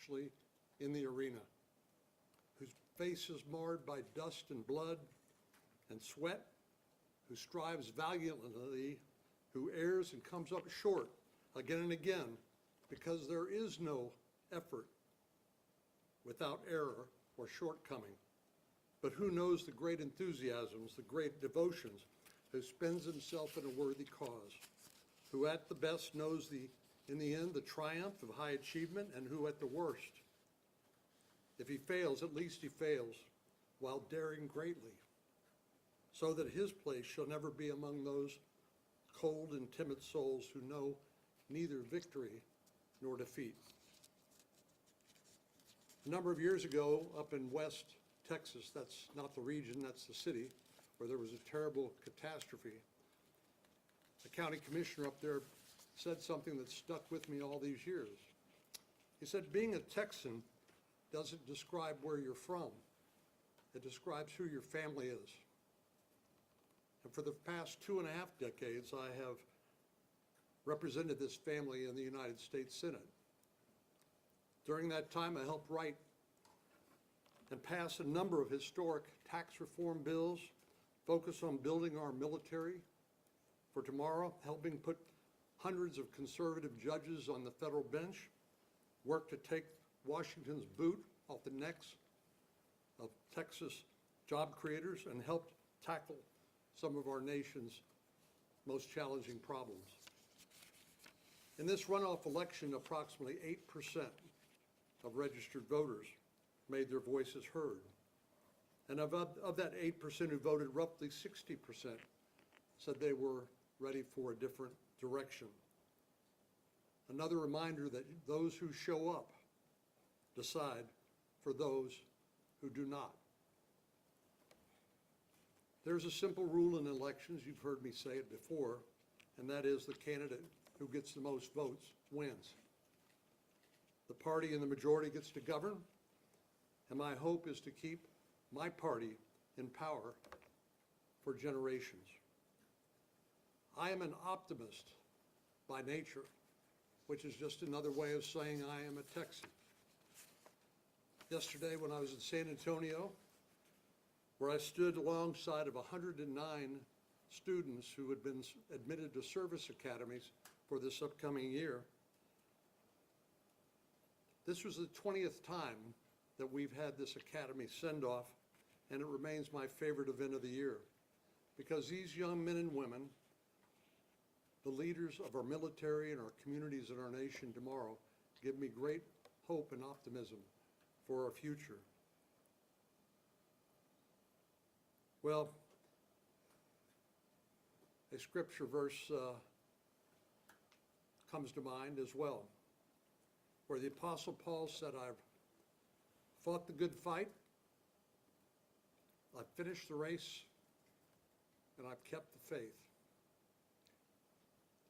actually in the arena, whose face is marred by dust and blood and sweat, who strives valiantly, who errs and comes up short again and again, because there is no effort without error or shortcoming. But who knows the great enthusiasms, the great devotions, who spends himself in a worthy cause, who at the best knows in the end the triumph of high achievement, and who at the worst, if he fails, at least he fails while daring greatly, so that his place shall never be among those cold and timid souls who know neither victory nor defeat. A number of years ago, up in West Texas, that's not the region, that's the city, where there was a terrible catastrophe, the county commissioner up there said something that stuck with me all these years. He said, being a Texan doesn't describe where you're from. It describes who your family is. And for the past 2.5 decades, I have represented this family in the United States Senate. During that time, I helped write and pass a number of historic tax reform bills, focus on building our military for tomorrow, helping put hundreds of conservative judges on the federal bench, work to take Washington's boot off the necks of Texas job creators, and helped tackle some of our nation's most challenging problems. In this runoff election, approximately 8% of registered voters made their voices heard. And of that 8% who voted, roughly 60% said they were ready for a different direction. Another reminder that those who show up decide for those who do not. There's a simple rule in elections, you've heard me say it before, and that is the candidate who gets the most votes wins. The party in the majority gets to govern, and my hope is to keep my party in power for generations. I am an optimist by nature, which is just another way of saying I am a Texan. Yesterday when I was in San Antonio, where I stood alongside of 109 students who had been admitted to service academies for this upcoming year, this was the 20th time that we've had this academy send-off, and it remains my favorite event of the year, because these young men and women, the leaders of our military and our communities in our nation tomorrow, give me great hope and optimism for our future. Well, a scripture verse comes to mind as well, where the Apostle Paul said, I've fought the good fight, I've finished the race, and I've kept the faith.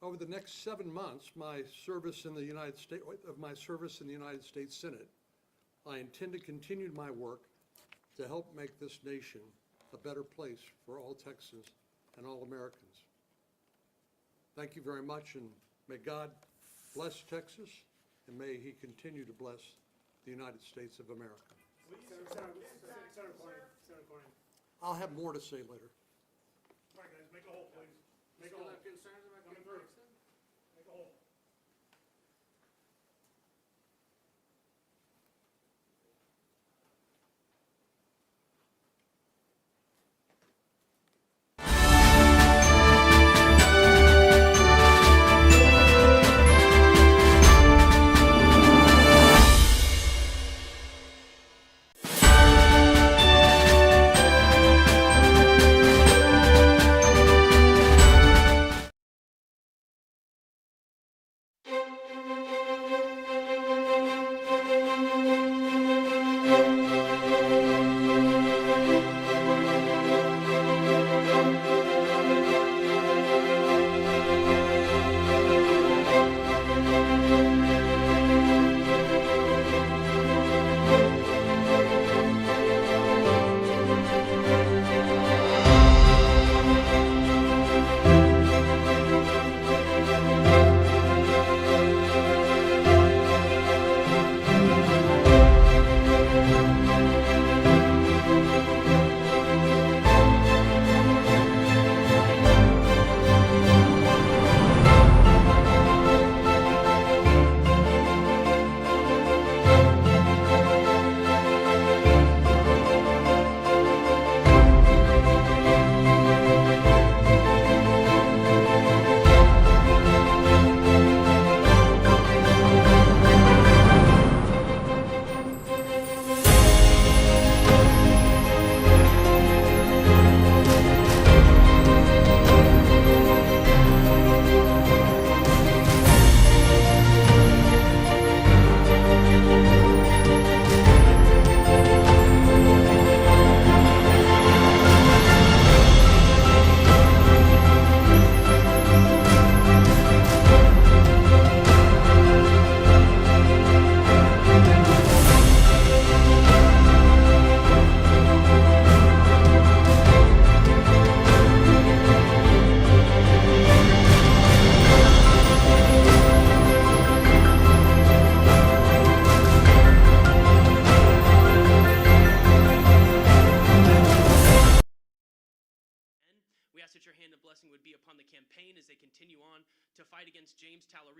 Over the next 7 months, my service in the United States Senate, I intend to continue my work to help make this nation a better place for all Texans and all Americans. Thank you very much, and may God bless Texas, and may he continue to bless the United States of America. Senator Corning. I'll have more to say later. All right, guys, make a hole, please. Make a Still hole. have concerns about Come getting through. fixed? Make a hole.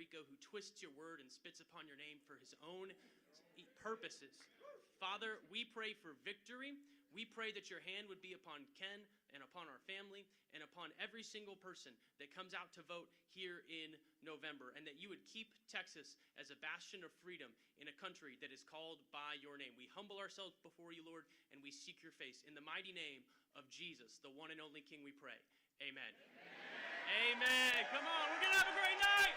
Rico, who twists your word and spits upon your name for his own purposes. Father, we pray for victory. We pray that your hand would be upon Ken and upon our family and upon every single person that comes out to vote here in November, and that you would keep Texas as a bastion of freedom in a country that is called by your name. We humble ourselves before you, Lord, and we seek your face. In the mighty name of Jesus, the one and only King, we pray. Amen. Amen. Amen. Come on, we're going to have a great night.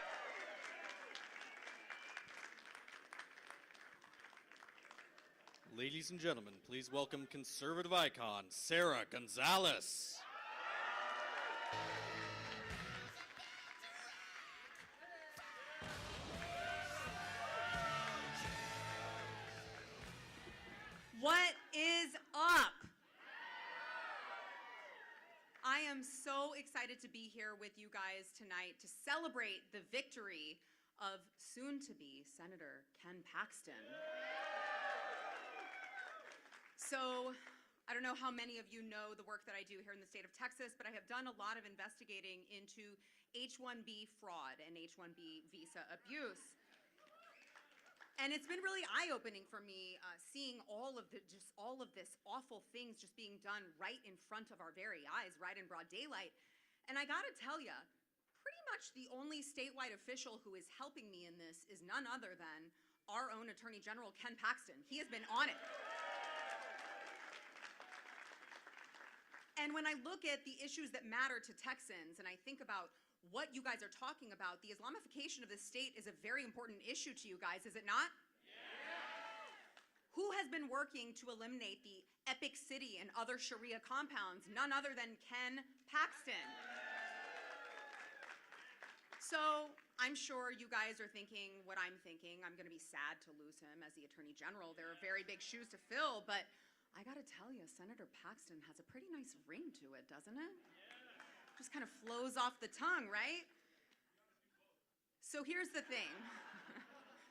Ladies and gentlemen, please welcome conservative icon Sarah Gonzalez. What is up? I am so excited to be here with you guys tonight to celebrate the victory of soon-to-be Senator Ken Paxton. So, I don't know how many of you know the work that I do here in the state of Texas, but I have done a lot of investigating into H-1B fraud and H-1B visa abuse. And it's been really eye-opening for me seeing all of this awful things just being done right in front of our very eyes, right in broad daylight. And I gotta tell you, pretty much the only statewide official who is helping me in this is none other than our own Attorney General, Ken Paxton. He has been on it. And when I look at the issues that matter to Texans, and I think about what you guys are talking about, the Islamification of this state is a very important issue to you guys, is it not? Yeah. Who has been working to eliminate the Epic City and other Sharia compounds? None other than Ken Paxton. So I'm sure you guys are thinking what I'm thinking. I'm going to be sad to lose him as the Attorney General. There are very big shoes to fill, but I got to tell you, Senator Paxton has a pretty nice ring to it, doesn't it? Just kind of flows off the tongue, right? So here's the thing.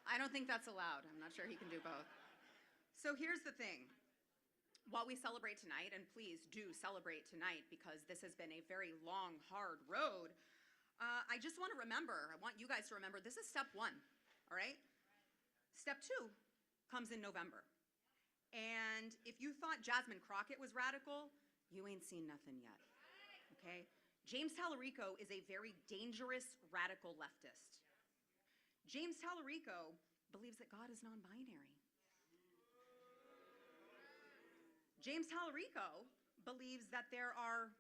I don't think that's allowed. I'm not sure he can do both. So here's the thing. While we celebrate tonight, and please do celebrate tonight because this has been a very long, hard road, I just want to remember, I want you guys to remember, this is step one, all right? Step two comes in November. And if you thought Jasmine Crockett was radical, you ain't seen nothing yet, okay? James Tallarico is a very dangerous radical leftist. James Tallarico believes that God is non-binary. James Tallarico believes that there are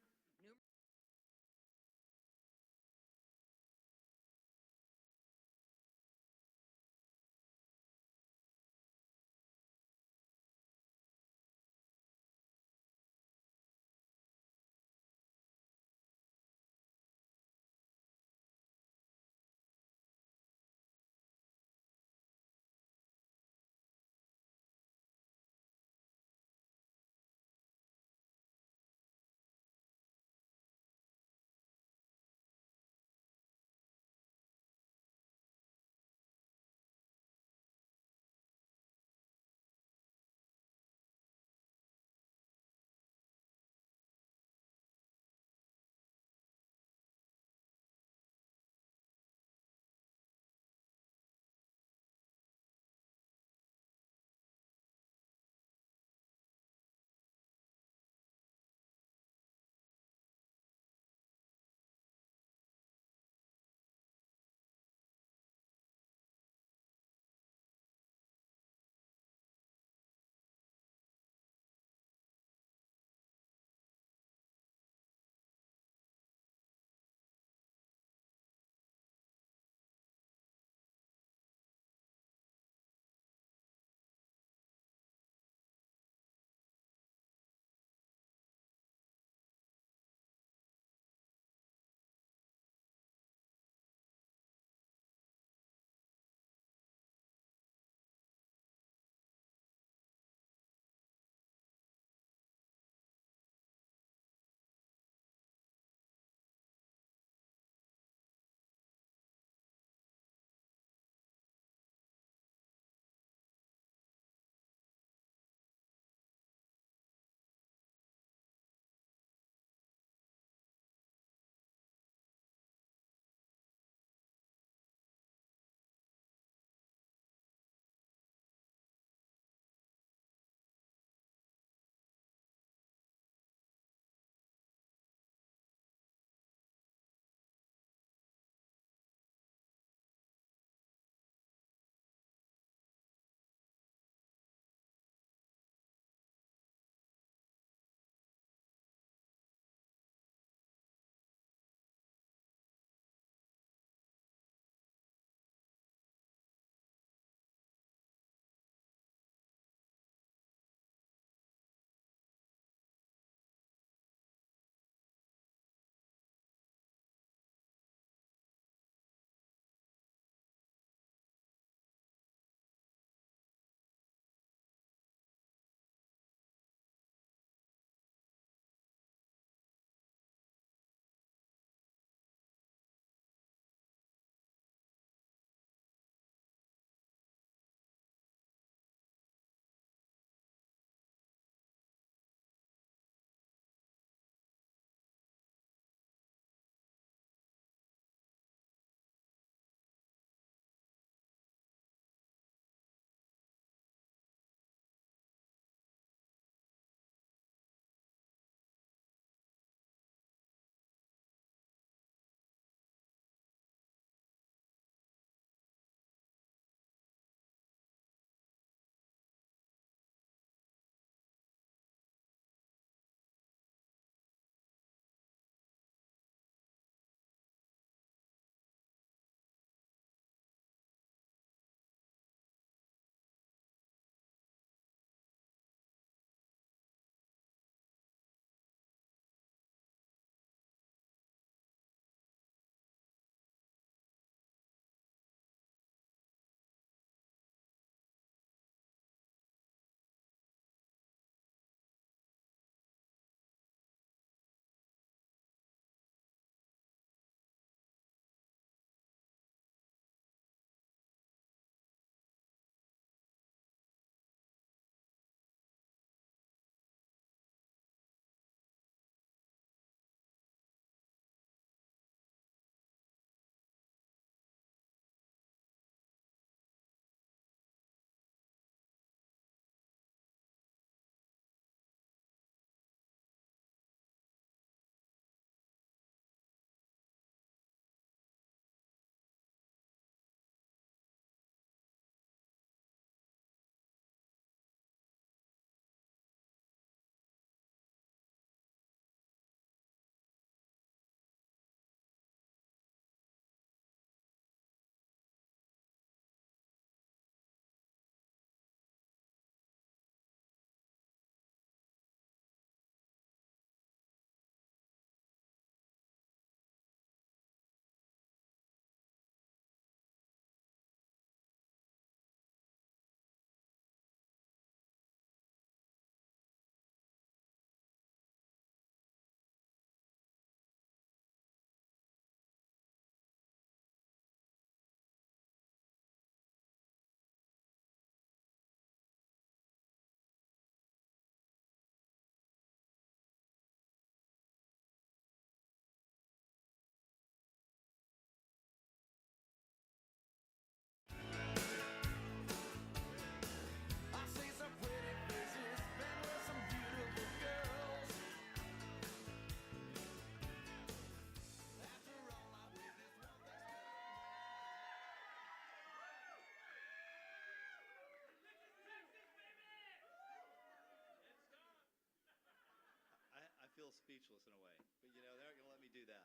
little speechless in a way, but you know, they're not going to let me do that.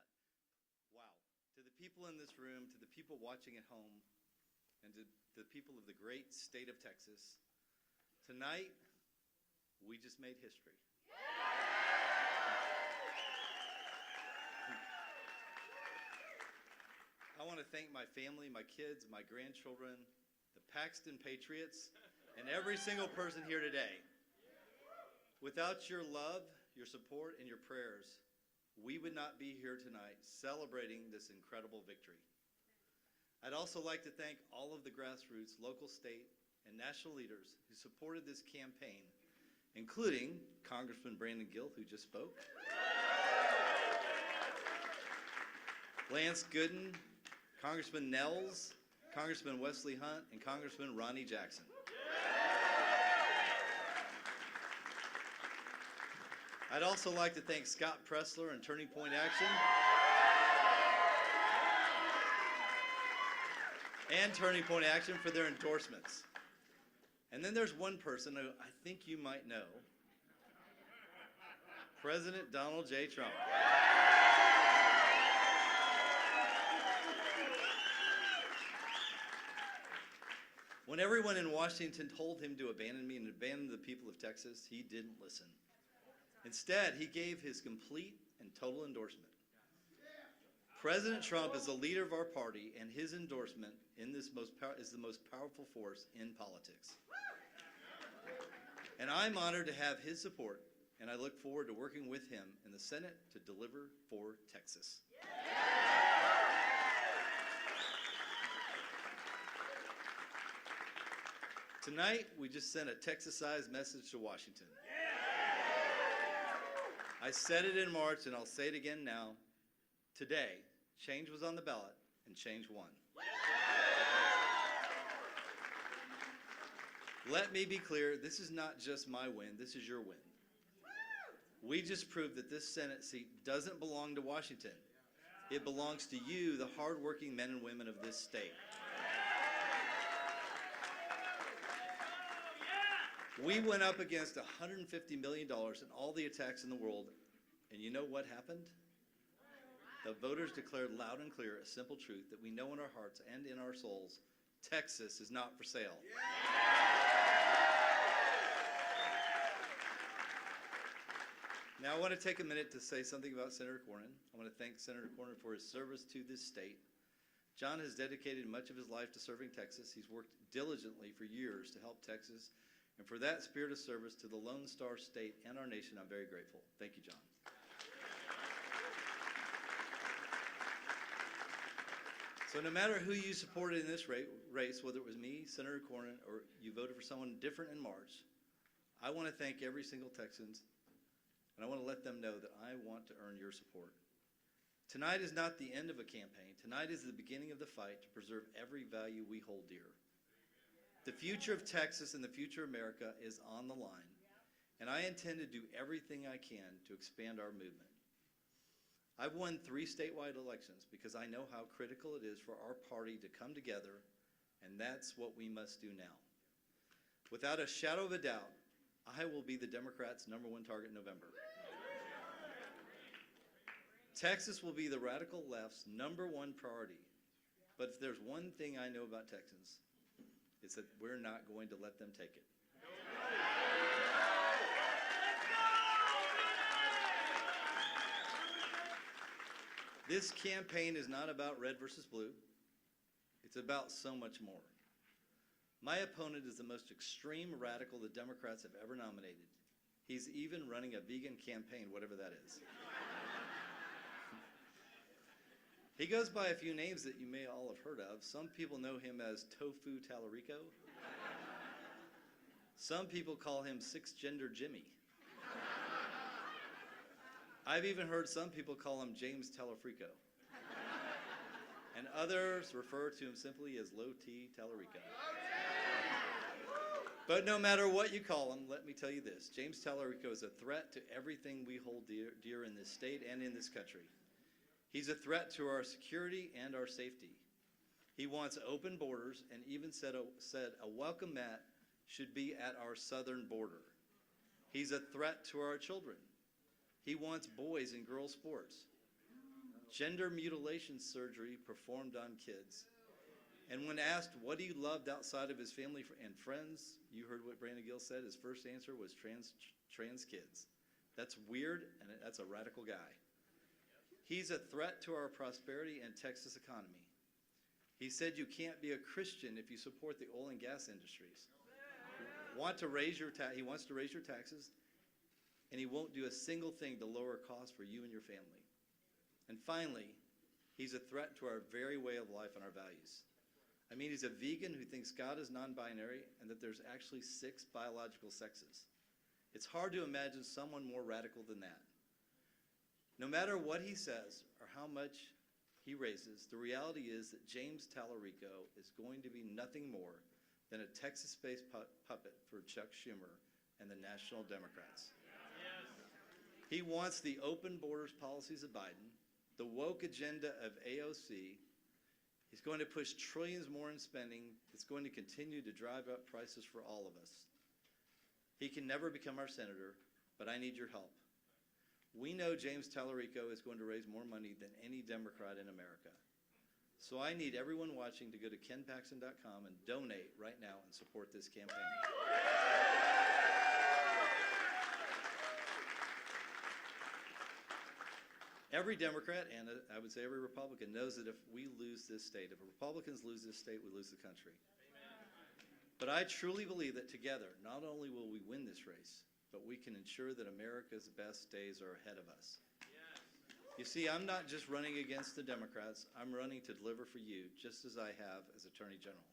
Wow. To the people in this room, to the people watching at home, and to the people of the great state of Texas, tonight, we just made history. I want to thank my family, my kids, my grandchildren, the Paxton Patriots, and every single person here today. Without your love, your support, and your prayers, we would not be here tonight celebrating this incredible victory. I'd also like to thank all of the grassroots, local, state, and national leaders who supported this campaign, including Congressman Brandon Gilt, who just spoke, Lance Gooden, Congressman Nels, Congressman Wesley Hunt, and Congressman Ronnie Jackson. I'd also like to thank Scott Pressler and Turning Point Action and Turning Point Action for their endorsements. And then there's one person who I think you might know, President Donald J. Trump. When everyone in Washington told him to abandon me and abandon the people of Texas, he didn't listen. Instead, he gave his complete and total endorsement. President Trump is the leader of our party, and his endorsement is the most powerful force in politics. And I'm honored to have his support, and I look forward to working with him in the Senate to deliver for Texas. Tonight, we just sent a Texas-sized message to Washington. I said it in March, and I'll say it again now. Today, change was on the ballot, and change won. Let me be clear, this is not just my win, this is your win. We just proved that this Senate seat doesn't belong to Washington. It belongs to you, the hardworking men and women of this state. We went up against $150 million in all the attacks in the world, and you know what happened? The voters declared loud and clear a simple truth that we know in our hearts and in our souls: Texas is not for sale. Now I want to take a minute to say something about Senator Cornyn. I want to thank Senator Cornyn for his service to this state. John has dedicated much of his life to serving Texas. He's worked diligently for years to help Texas. And for that spirit of service to the Lone Star State and our nation, I'm very grateful. Thank you, John. So no matter who you supported in this race, whether it was me, Senator Cornyn, or you voted for someone different in March, I want to thank every single Texan, and I want to let them know that I want to earn your support. Tonight is not the end of a campaign. Tonight is the beginning of the fight to preserve every value we hold dear. The future of Texas and the future of America is on the line, and I intend to do everything I can to expand our movement. I've won 3 statewide elections because I know how critical it is for our party to come together, and that's what we must do now. Without a shadow of a doubt, I will be the Democrats' #1 target in November. Texas will be the radical left's #1 priority, but if there's one thing I know about Texans, it's that we're not going to let them take it. This campaign is not about red versus blue. It's about so much more. My opponent is the most extreme radical the Democrats have ever nominated. He's even running a vegan campaign, whatever that is. He goes by a few names that you may all have heard of. Some people know him as Tofu Tallarico. Some people call him Six-Gender Jimmy. I've even heard some people call him James Tallarico. And others refer to him simply as Low T Tallarico. But no matter what you call him, let me tell you this: James Tallarico is a threat to everything we hold dear in this state and in this country. He's a threat to our security and our safety. He wants open borders and even said a welcome mat should be at our southern border. He's a threat to our children. He wants boys in girls' sports. Gender mutilation surgery performed on kids. And when asked what he loved outside of his family and friends, you heard what Brandon Gill said. His first answer was trans kids. That's weird, and that's a radical guy. He's a threat to our prosperity and Texas economy. He said you can't be a Christian if you support the oil and gas industries. He wants to raise your taxes, and he won't do a single thing to lower costs for you and your family. And finally, he's a threat to our very way of life and our values. I mean, he's a vegan who thinks God is non-binary and that there's actually 6 biological sexes. It's hard to imagine someone more radical than that. No matter what he says or how much he raises, the reality is that James Tallarico is going to be nothing more than a Texas-based puppet for Chuck Schumer and the National Democrats. He wants the open borders policies of Biden, the woke agenda of AOC. He's going to push trillions more in spending. It's going to continue to drive up prices for all of us. He can never become our senator, but I need your help. We know James Tallarico is going to raise more money than any Democrat in America. So I need everyone watching to go to kenpaxton.com and donate right now and support this campaign. Every Democrat, and I would say every Republican, knows that if we lose this state, if Republicans lose this state, we lose the country. But I truly believe that together, not only will we win this race, but we can ensure that America's best days are ahead of us. You see, I'm not just running against the Democrats. I'm running to deliver for you, just as I have as Attorney General.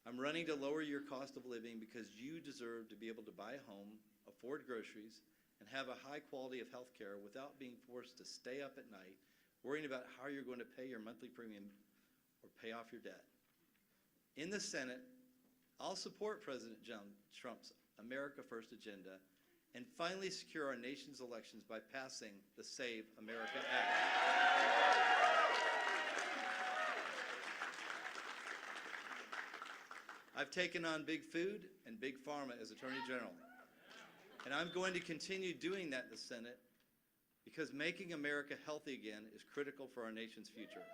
I'm running to lower your cost of living because you deserve to be able to buy a home, afford groceries, and have a high quality of health care without being forced to stay up at night worrying about how you're going to pay your monthly premium or pay off your debt. In the Senate, I'll support President Trump's America First agenda and finally secure our nation's elections by passing the Save America Act. I've taken on big food and big pharma as Attorney General. And I'm going to continue doing that in the Senate because making America healthy again is critical for our nation's future.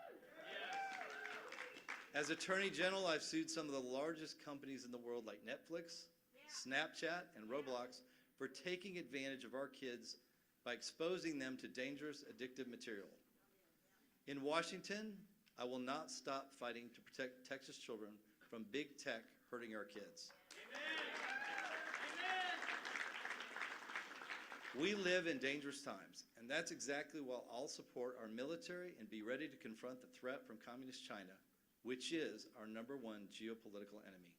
As Attorney General, I've sued some of the largest companies in the world like Netflix, Snapchat, and Roblox for taking advantage of our kids by exposing them to dangerous, addictive material. In Washington, I will not stop fighting to protect Texas children from big tech hurting our kids. We live in dangerous times, and that's exactly why I'll support our military and be ready to confront the threat from Communist China, which is our #1 geopolitical enemy.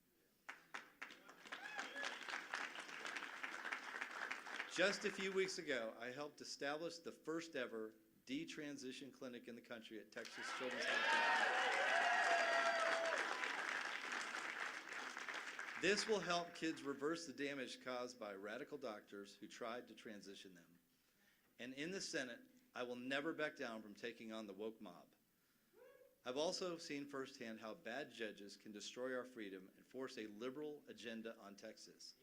Just a few weeks ago, I helped establish the first ever detransition clinic in the country at Texas Children's Hospital. This will help kids reverse the damage caused by radical doctors who tried to transition them. And in the Senate, I will never back down from taking on the woke mob. I've also seen firsthand how bad judges can destroy our freedom and force a liberal agenda on Texas.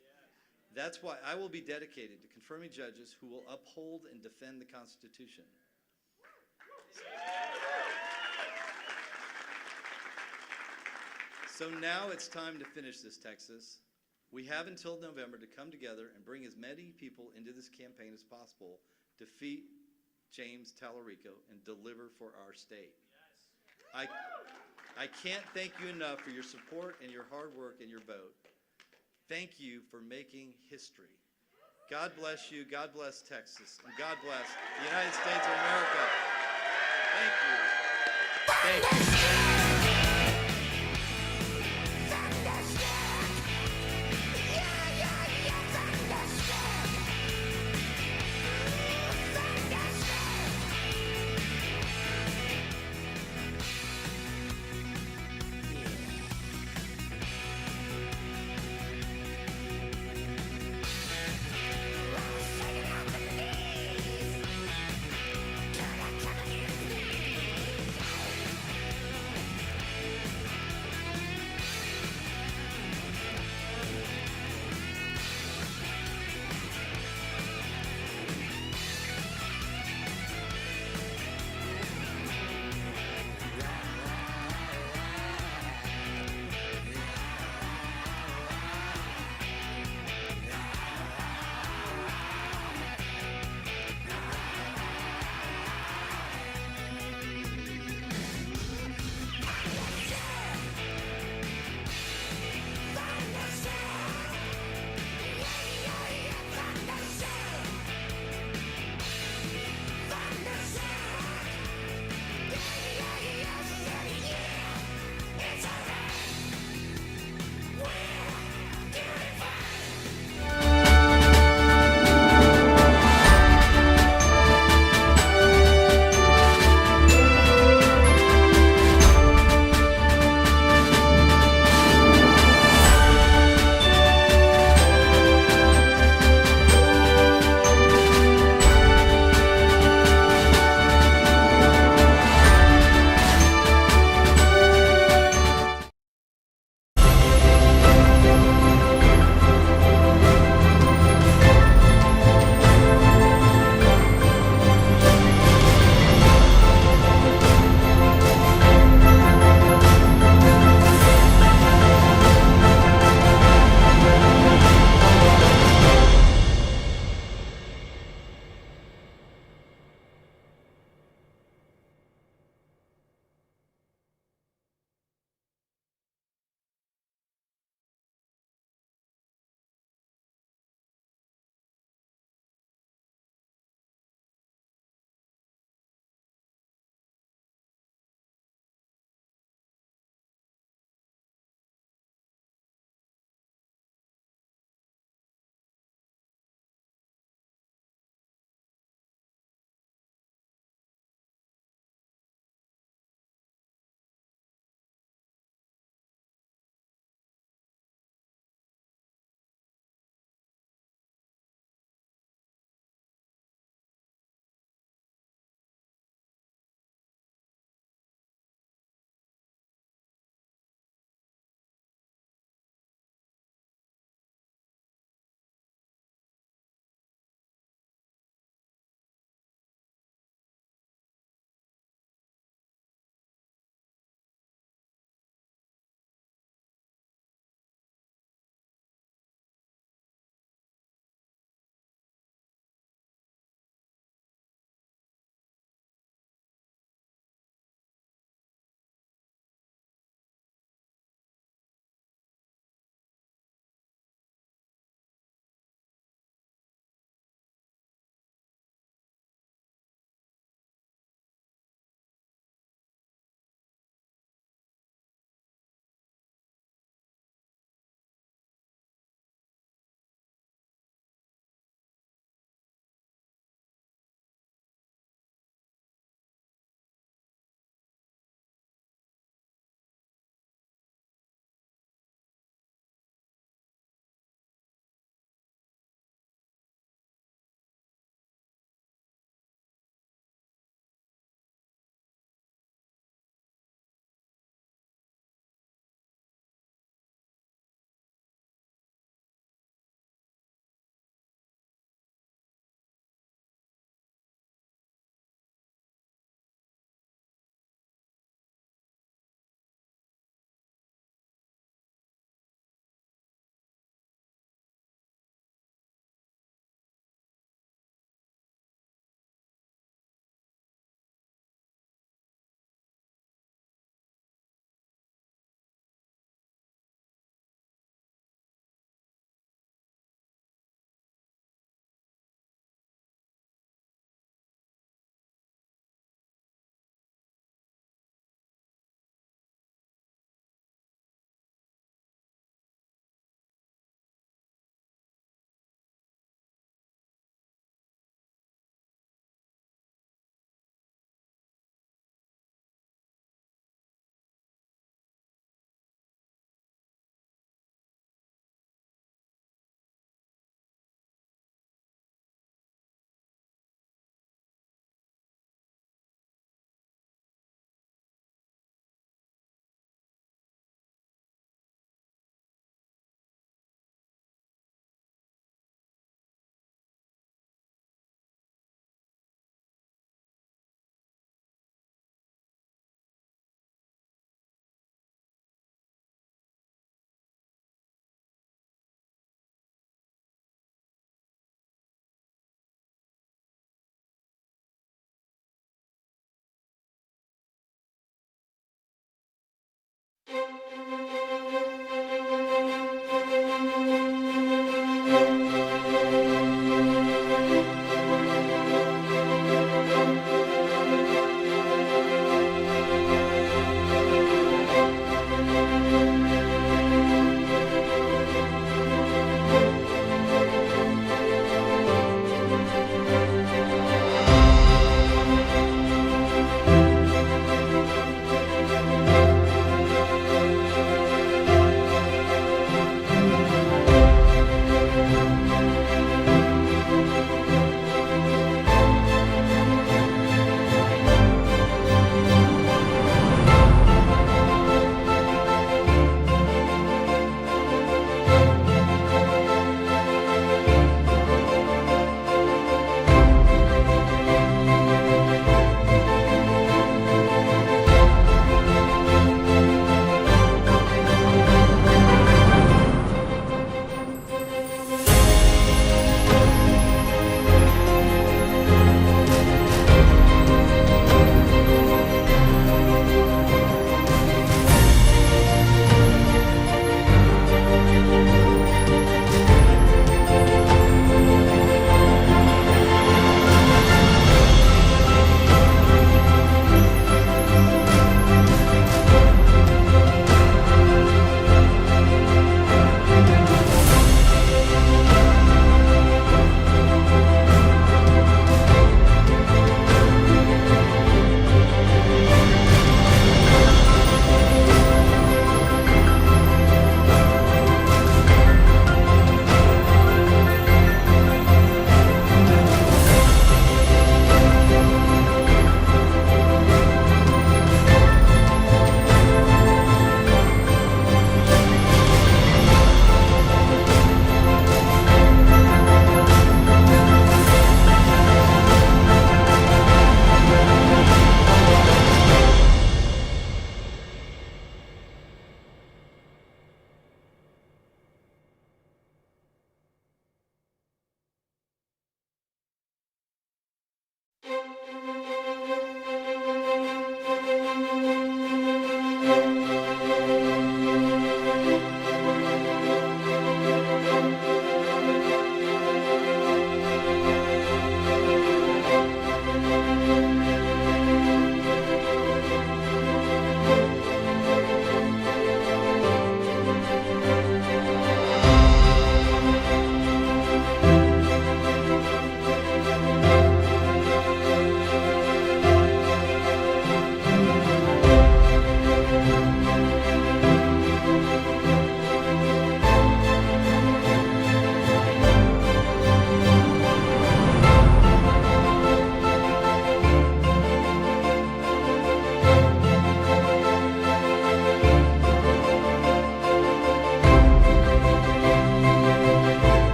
That's why I will be dedicated to confirming judges who will uphold and defend the Constitution. So now it's time to finish this, Texas. We have until November to come together and bring as many people into this campaign as possible, defeat James Tallarico, and deliver for our state. I can't thank you enough for your support and your hard work and your vote. Thank you for making history. God bless you, God bless Texas, and God bless the United States of America. Thank you. Thank you.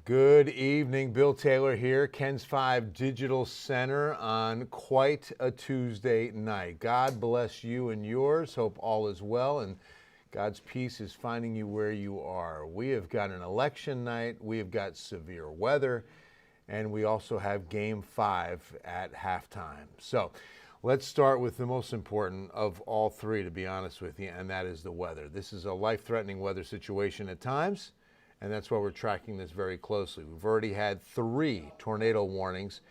Good evening, Bill Taylor here, Ken's 5 Digital Center on quite a Tuesday night. God bless you and yours. Hope all is well and God's peace is finding you where you are. We have got an election night, we have got severe weather, and we also have Game 5 at halftime. So let's start with the most important of all three, to be honest with you, and that is the weather. This is a life-threatening weather situation at times, and that's why we're tracking this very closely. We've already had 3 tornado warnings,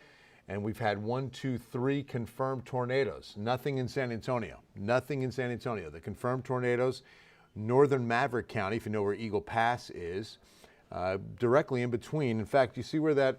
and we've had 3 confirmed tornadoes. Nothing in San Antonio. Nothing in San Antonio. The confirmed tornadoes, northern Maverick County, if you know where Eagle Pass is, directly in between. In fact, you see where that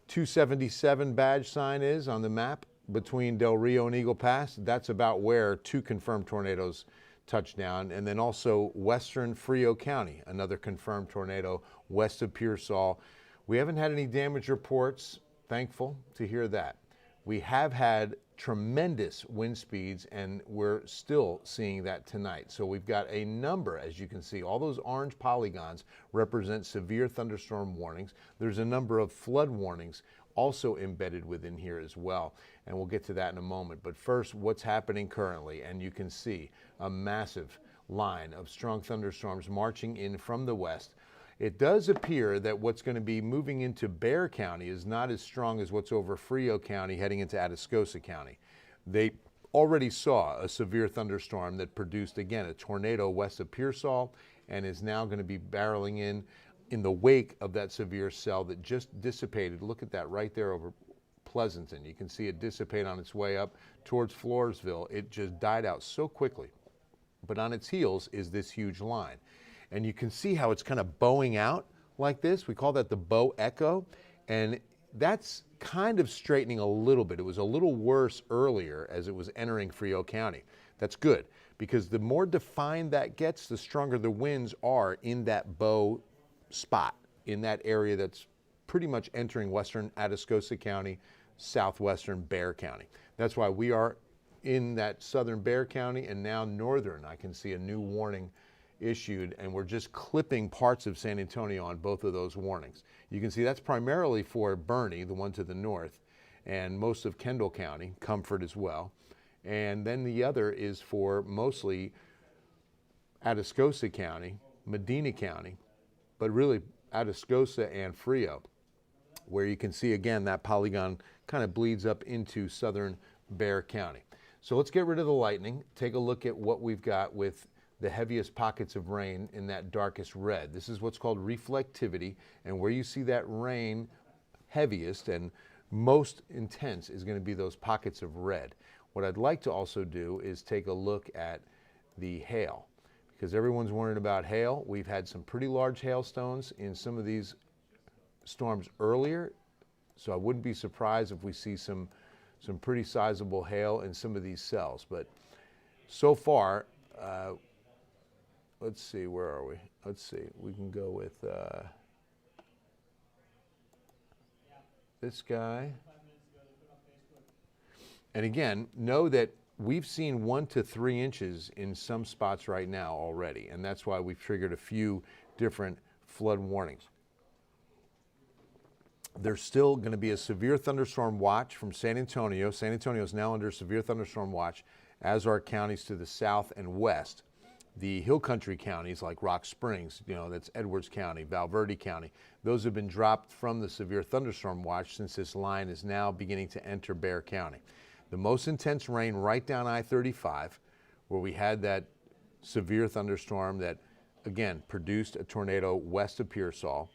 277 badge sign is on the map between Del Rio and Eagle Pass? That's about where 2 confirmed tornadoes touchdown. And then also western Frio County, another confirmed tornado west of Pearsall. We haven't had any damage reports, thankful to hear that. We have had tremendous wind speeds, and we're still seeing that tonight. So we've got a number, as you can see, all those orange polygons represent severe thunderstorm warnings. There's a number of flood warnings also embedded within here as well, and we'll get to that in a moment. But first, what's happening currently, and you can see a massive line of strong thunderstorms marching in from the west. It does appear that what's going to be moving into Bexar County is not as strong as what's over Frio County heading into Atascosa County. They already saw a severe thunderstorm that produced, again, a tornado west of Pearsall and is now going to be barreling in the wake of that severe cell that just dissipated. Look at that right there over Pleasanton. You can see it dissipate on its way up towards Floresville. It just died out so quickly. But on its heels is this huge line. And you can see how it's kind of bowing out like this. We call that the bow echo. And that's kind of straightening a little bit. It was a little worse earlier as it was entering Frio County. That's good, because the more defined that gets, the stronger the winds are in that bow spot, in that area that's pretty much entering western Atascosa County, southwestern Bexar County. That's why we are in that southern Bexar County, and now northern. I can see a new warning issued, and we're just clipping parts of San Antonio on both of those warnings. You can see that's primarily for Bernie, the one to the north, and most of Kendall County, Comfort as well. And then the other is for mostly Atascosa County, Medina County, but really Atascosa and Frio, where you can see again that polygon kind of bleeds up into southern Bexar County. So let's get rid of the lightning, take a look at what we've got with the heaviest pockets of rain in that darkest red. This is what's called reflectivity, and where you see that rain heaviest and most intense is going to be those pockets of red. What I'd like to also do is take a look at the hail, because everyone's wondering about hail. We've had some pretty large hailstones in some of these storms earlier, so I wouldn't be surprised if we see some pretty sizable hail in some of these cells. But so far, let's see, where are we? Let's see, we can go with this guy. And again, know that we've seen 1 to 3 inches in some spots right now already, and that's why we've triggered a few different flood warnings. There's still going to be a severe thunderstorm watch from San Antonio. San Antonio is now under severe thunderstorm watch, as are counties to the south and west. The hill country counties like Rock Springs, that's Edwards County, Valverde County, those have been dropped from the severe thunderstorm watch since this line is now beginning to enter Bexar County. The most intense rain right down I-35, where we had that severe thunderstorm that, again, produced a tornado west of Pearsall,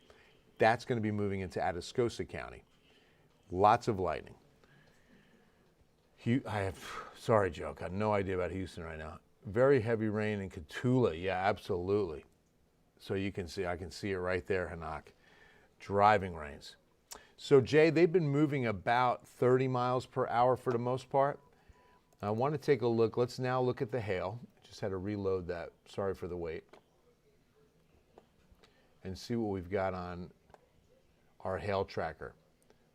that's going to be moving into Atascosa County. Lots of lightning. Sorry, Joe, got no idea about Houston right now. Very heavy rain in Cotulla, yeah, absolutely. So you can see, I can see it right there, Hanak. Driving rains. So Jay, they've been moving about 30 miles per hour for the most part. I want to take a look. Let's now look at the hail. Just had to reload that. Sorry for the wait. And see what we've got on our hail tracker.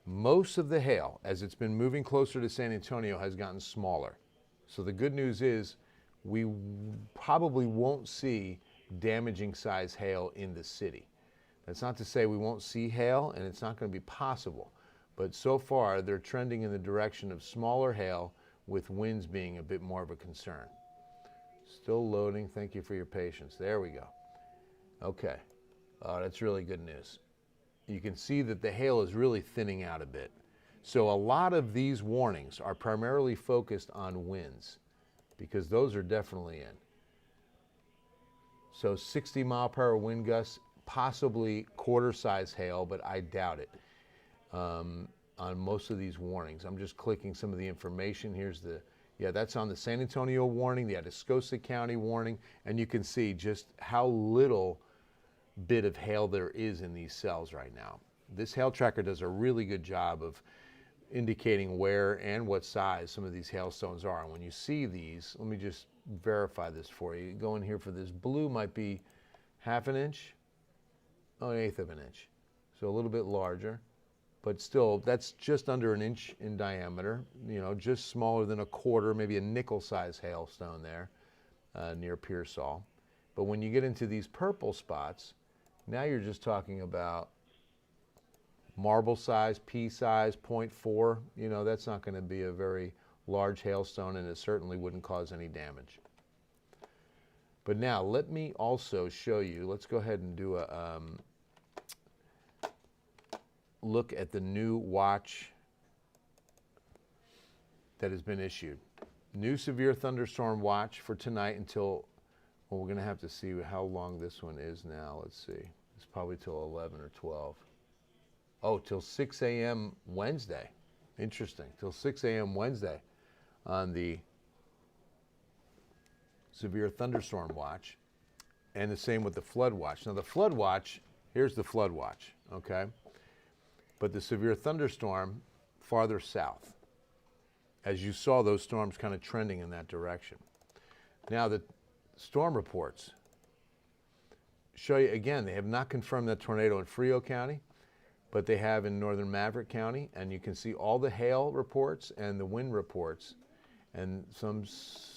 Most of the hail, as it's been moving closer to San Antonio, has gotten smaller. So the good news is we probably won't see damaging size hail in the city. That's not to say we won't see hail, and it's not going to be possible. But so far, they're trending in the direction of smaller hail, with winds being a bit more of a concern. Still loading. Thank you for your patience. There we go. Okay. That's really good news. You can see that the hail is really thinning out a bit. So a lot of these warnings are primarily focused on winds, because those are definitely in. So 60-mile-per-hour wind gusts, possibly quarter-size hail, but I doubt it on most of these warnings. I'm just clicking some of the information. Here's the, yeah, that's on the San Antonio warning, the Atascosa County warning, and you can see just how little bit of hail there is in these cells right now. This hail tracker does a really good job of indicating where and what size some of these hailstones are. And when you see these, let me just verify this for you. Go in here for this blue, might be half an inch, an eighth of an inch. So a little bit larger, but still that's just under an inch in diameter, you know, just smaller than a quarter, maybe a nickel-size hailstone there near Pearsall. But when you get into these purple spots, now you're just talking about marble size, pea size, 0.4. You know, that's not going to be a very large hailstone, and it certainly wouldn't cause any damage. But now let me also show you, let's go ahead and do a look at the new watch that has been issued. New severe thunderstorm watch for tonight until, well, we're going to have to see how long this one is now. Let's see. It's probably till 11 or 12. Oh, till 6 a.m. Wednesday. Interesting. Till 6 a.m. Wednesday on the severe thunderstorm watch. And the same with the flood watch. Now, the flood watch, here's the flood watch, okay? But the severe thunderstorm farther south. As you saw, those storms kind of trending in that direction. Now, the storm reports show you, again, they have not confirmed that tornado in Frio County, but they have in northern Maverick County, and you can see all the hail reports and the wind reports and some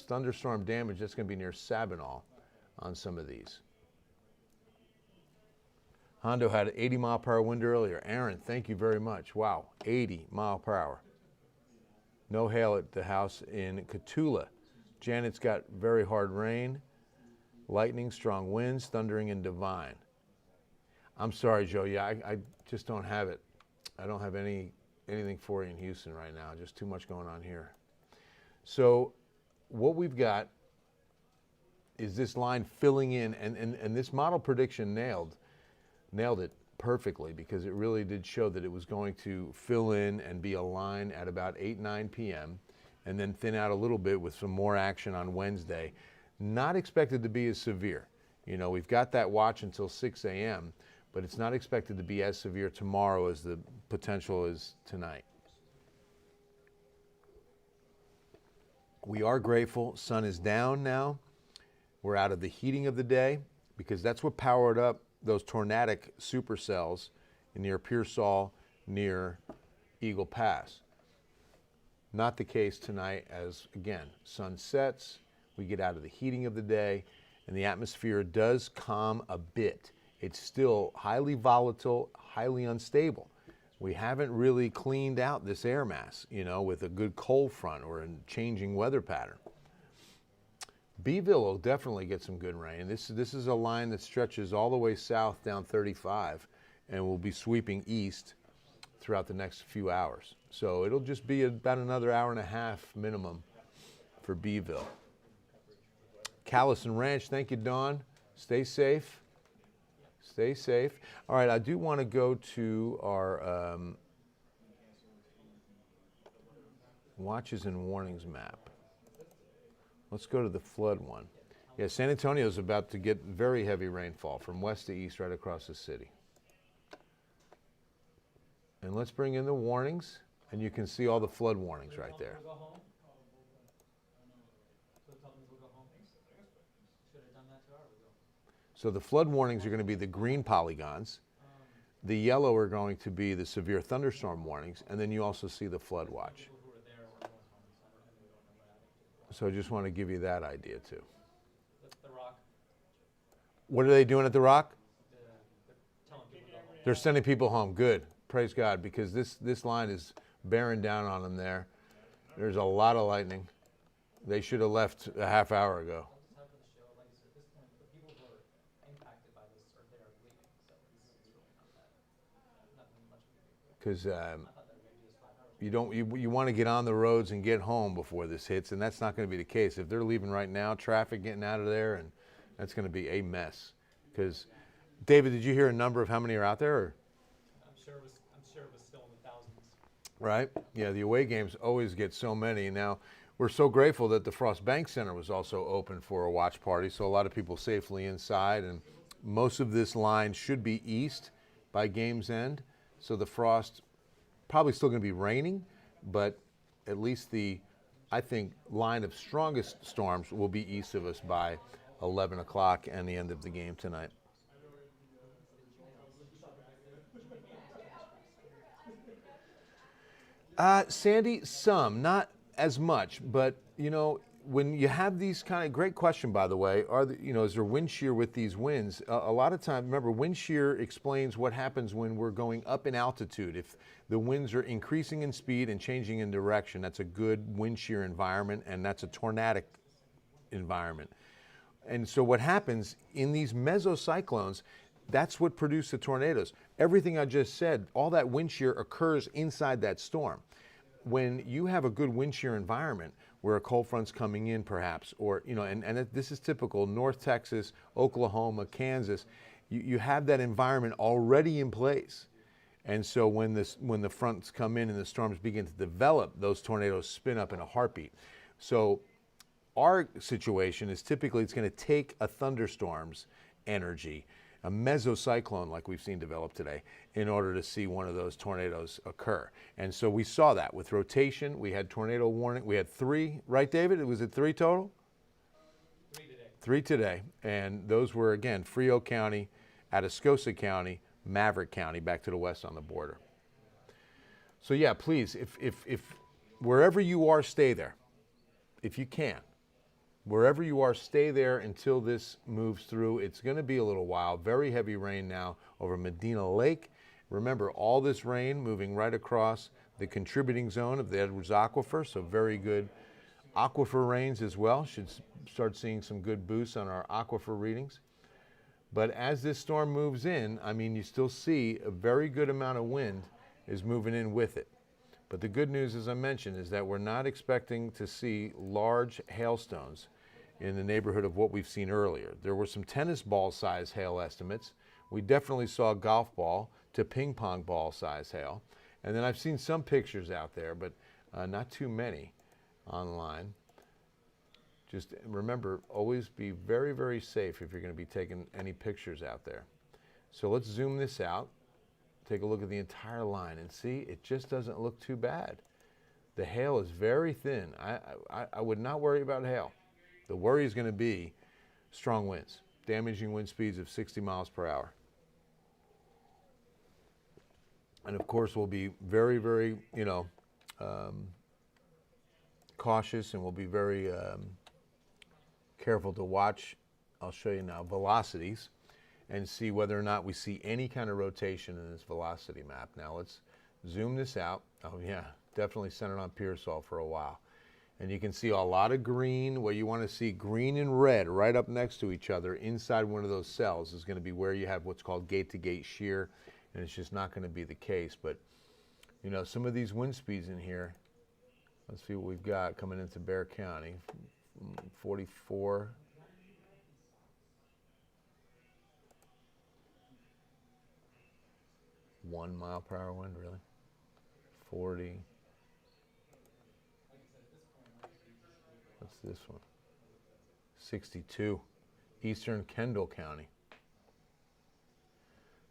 thunderstorm damage that's going to be near Sabinal on some of these. Hondo had an 80-mile-per-hour wind earlier. Aaron, thank you very much. Wow, 80 mile per hour. No hail at the house in Cotulla. Janet's got very hard rain, lightning, strong winds, thundering in Divine. I'm sorry, Joe. Yeah, I just don't have it. I don't have anything for you in Houston right now. Just too much going on here. So what we've got is this line filling in, and this model prediction nailed it perfectly, because it really did show that it was going to fill in and be a line at about 8-9 p.m. and then thin out a little bit with some more action on Wednesday. Not expected to be as severe. You know, we've got that watch until 6 a.m., but it's not expected to be as severe tomorrow as the potential is tonight. We are grateful. Sun is down now. We're out of the heating of the day, because that's what powered up those tornadic supercells near Pearsall, near Eagle Pass. Not the case tonight, as, again, sun sets, we get out of the heating of the day, and the atmosphere does calm a bit. It's still highly volatile, highly unstable. We haven't really cleaned out this air mass, you know, with a good cold front or a changing weather pattern. Beeville will definitely get some good rain. This is a line that stretches all the way south down 35 and will be sweeping east throughout the next few hours. So it'll just be about another hour and a half minimum for Beeville. Callison Ranch, thank you, Dawn. Stay safe. Stay safe. All right, I do want to go to our watches and warnings map. Let's go to the flood one. Yeah, San Antonio is about to get very heavy rainfall from west to east right across the city. And let's bring in the warnings, and you can see all the flood warnings right there. So the flood warnings are going to be the green polygons. The yellow are going to be the severe thunderstorm warnings, and then you also see the flood watch. So I just want to give you that idea too. The Rock, What are they doing at the Rock? they're telling people to go home. They're sending people home. Good. Praise God, because this line is bearing down on them there. There's a lot of lightning. They should have left a half hour ago. I'll just have for the show, like I said, at this point, the people who are impacted by this are there leaving, so it's really not that, nothing much of a big deal. Because I thought they were gonna do this 5 hours. you want to get on the roads and get home before this hits, and that's not going to be the case. If they're leaving right now, traffic getting out of there, and that's going to be a mess. Because, David, did you hear a number of how many are out there? Or? I'm sure it was still in the thousands. Right? Yeah, the away games always get so many. Now, we're so grateful that the Frost Bank Center was also open for a watch party, so a lot of people safely inside, and most of this line should be east by game's end. So the frost probably still going to be raining, but at least the, I think, line of strongest storms will be east of us by 11 o'clock and the end of the game tonight. Sandy, some, not as much, but you know, when you have these kind of, great question by the way, is there wind shear with these winds? A lot of times, remember, wind shear explains what happens when we're going up in altitude. If the winds are increasing in speed and changing in direction, that's a good wind shear environment, and that's a tornadic environment. And so what happens in these mesocyclones, that's what produces the tornadoes. Everything I just said, all that wind shear occurs inside that storm. When you have a good wind shear environment where a cold front's coming in perhaps, or, you know, and this is typical, North Texas, Oklahoma, Kansas, you have that environment already in place. And so when the fronts come in and the storms begin to develop, those tornadoes spin up in a heartbeat. So our situation is typically it's going to take a thunderstorm's energy, a mesocyclone like we've seen develop today, in order to see one of those tornadoes occur. And so we saw that with rotation. We had tornado warning. We had 3, right, David? Was it 3 total? 3 today. 3 today. And those were, again, Frio County, Atascosa County, Maverick County, back to the west on the border. So yeah, please, if wherever you are, stay there, if you can. Wherever you are, stay there until this moves through. It's going to be a little while. Very heavy rain now over Medina Lake. Remember, all this rain moving right across the contributing zone of the Edwards Aquifer, so very good aquifer rains as well. Should start seeing some good boosts on our aquifer readings. But as this storm moves in, I mean, you still see a very good amount of wind is moving in with it. But the good news, as I mentioned, is that we're not expecting to see large hailstones in the neighborhood of what we've seen earlier. There were some tennis ball size hail estimates. We definitely saw golf ball to ping pong ball size hail. And then I've seen some pictures out there, but not too many online. Just remember, always be very, very safe if you're going to be taking any pictures out there. So let's zoom this out. Take a look at the entire line and see, it just doesn't look too bad. The hail is very thin. I would not worry about hail. The worry is going to be strong winds, damaging wind speeds of 60 miles per hour. And of course, we'll be very, very, cautious, and we'll be very careful to watch. I'll show you now velocities and see whether or not we see any kind of rotation in this velocity map. Now let's zoom this out. Oh yeah, definitely centered on Pearsall for a while. And you can see a lot of green. Where you want to see green and red right up next to each other inside one of those cells is going to be where you have what's called gate-to-gate shear, and it's just not going to be the case. But, you know, some of these wind speeds in here, let's see what we've got coming into Bexar County, 44. One mile per hour wind, really? 40. What's this one? 62. Eastern Kendall County.